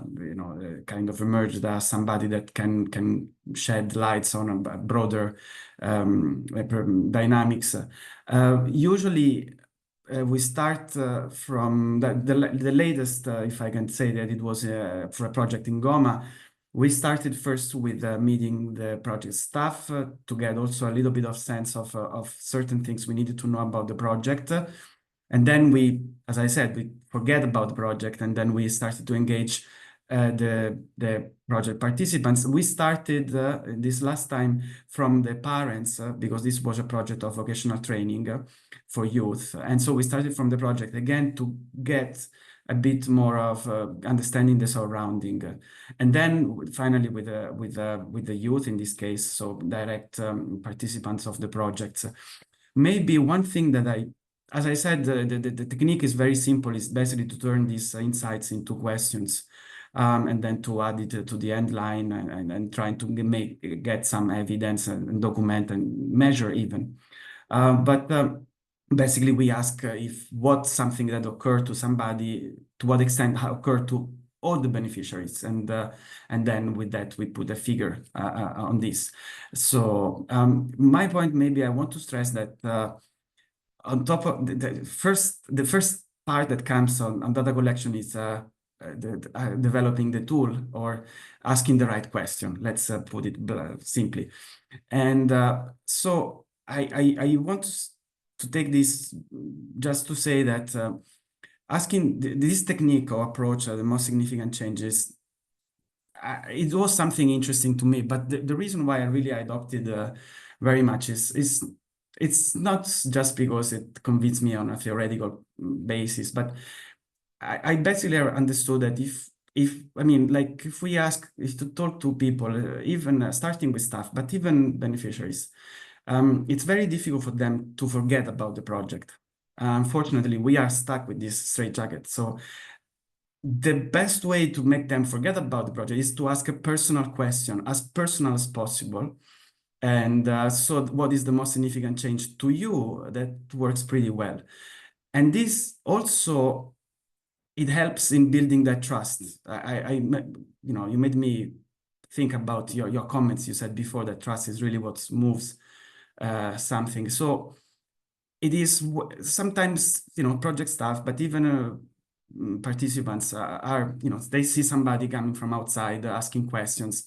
kind of emerged as somebody that can shed lights on a broader dynamics. Usually, we start from the latest, if I can say that it was for a project in Goma. We started first with meeting the project staff to get also a little bit of sense of certain things we needed to know about the project. And then we, as I said, we forget about the project, and then we started to engage the project participants. We started this last time from the parents, because this was a project of vocational training for youth. And so we started from the project again to get a bit more of understanding the surrounding. And then finally with the youth in this case, so direct participants of the projects. Maybe one thing that as I said, the technique is very simple. It's basically to turn these insights into questions, and then to add it to the end line and trying to get some evidence and document and measure even. But basically we ask if what's something that occurred to somebody, to what extent occurred to all the beneficiaries, and then with that we put a figure on this. So my point, maybe I want to stress that on top of the first part that comes on data collection is developing the tool or asking the right question. Let's put it simply. And so I want to take this just to say that asking this technique or approach, the most significant changes, it was something interesting to me. But the reason why I really adopted very much is it's not just because it convinced me on a theoretical basis, but I basically understood that if we to talk to people, even starting with staff, but even beneficiaries, it's very difficult for them to forget about the project. Unfortunately, we are stuck with this straitjacket. So the best way to make them forget about the project is to ask a personal question, as personal as possible, And so what is the most significant change to you? That works pretty well. And this also, it helps in building that trust. You made me think about your comments. You said before that trust is really what moves something. So it is sometimes, project staff, but even participants are, they see somebody coming from outside asking questions,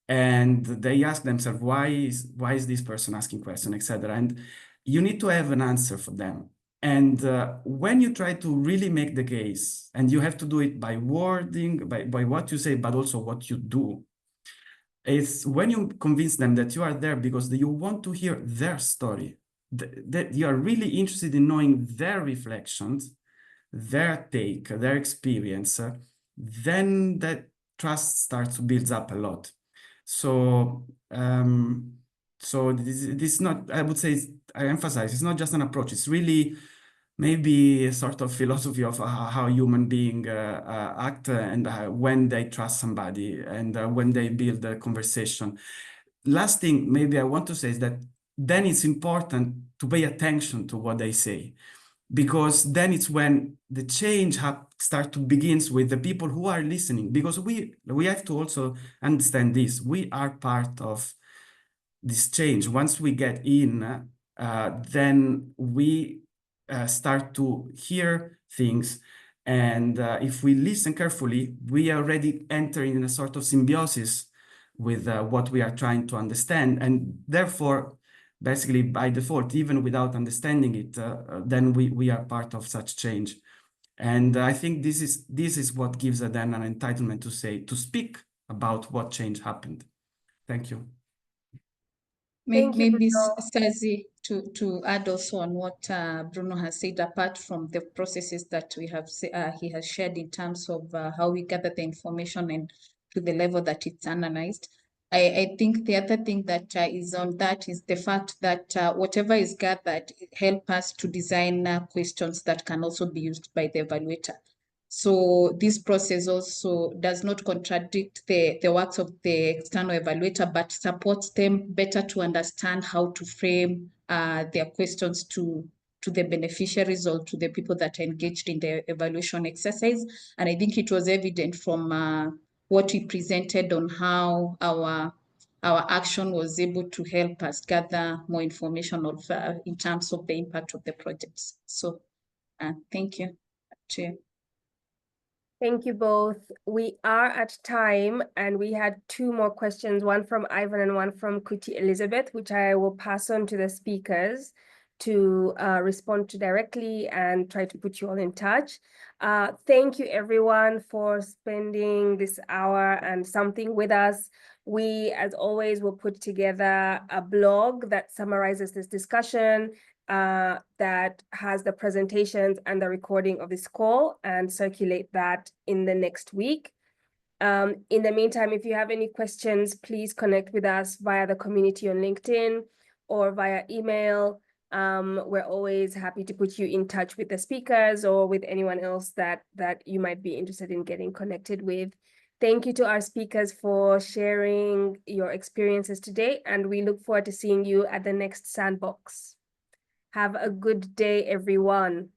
and they ask themselves, why is this person asking questions, etc. And you need to have an answer for them. And when you try to really make the case, and you have to do it by wording, by what you say, but also what you do, it's when you convince them that you are there because you want to hear their story, that you are really interested in knowing their reflections, their take, their experience, then that trust starts to build up a lot. So, this not, I would say, I emphasize, it's not just an approach, it's really maybe a sort of philosophy of how human beings act and when they trust somebody and when they build a conversation. Last thing maybe I want to say is that then it's important to pay attention to what they say, because then it's when the change begins with the people who are listening, because we have to also understand this. We are part of this change. Once we get in, then we start to hear things. And if we listen carefully, we are already entering in a sort of symbiosis with what we are trying to understand. And therefore, basically by default, even without understanding it, then we are part of such change. And I think this is what gives then an entitlement to speak about what change happened. Thank you. Thank you, Maybe Bruno. Stasi, to add also on what Bruno has said, apart from the processes that we have he has shared in terms of how we gather the information and to the level that it's analyzed. I think the other thing that is on that is the fact that whatever is gathered help us to design questions that can also be used by the evaluator. So this process also does not contradict the works of the external evaluator, but supports them better to understand how to frame their questions to the beneficiaries or to the people that are engaged in the evaluation exercise. And I think it was evident from what we presented on how our action was able to help us gather more information in terms of the impact of the projects. So thank you. Thank you both. We are at time, and we had two more questions, one from Ivan and one from Kuti Elizabeth, which I will pass on to the speakers to respond to directly and try to put you all in touch. Thank you everyone for spending this hour and something with us. We, as always, will put together a blog that summarizes this discussion, that has the presentations and the recording of this call, and circulate that in the next week. In the meantime, if you have any questions, please connect with us via the community on LinkedIn or via email. We're always happy to put you in touch with the speakers or with anyone else that you might be interested in getting connected with. Thank you to our speakers for sharing your experiences today, and we look forward to seeing you at the next Sandbox. Have a good day, everyone.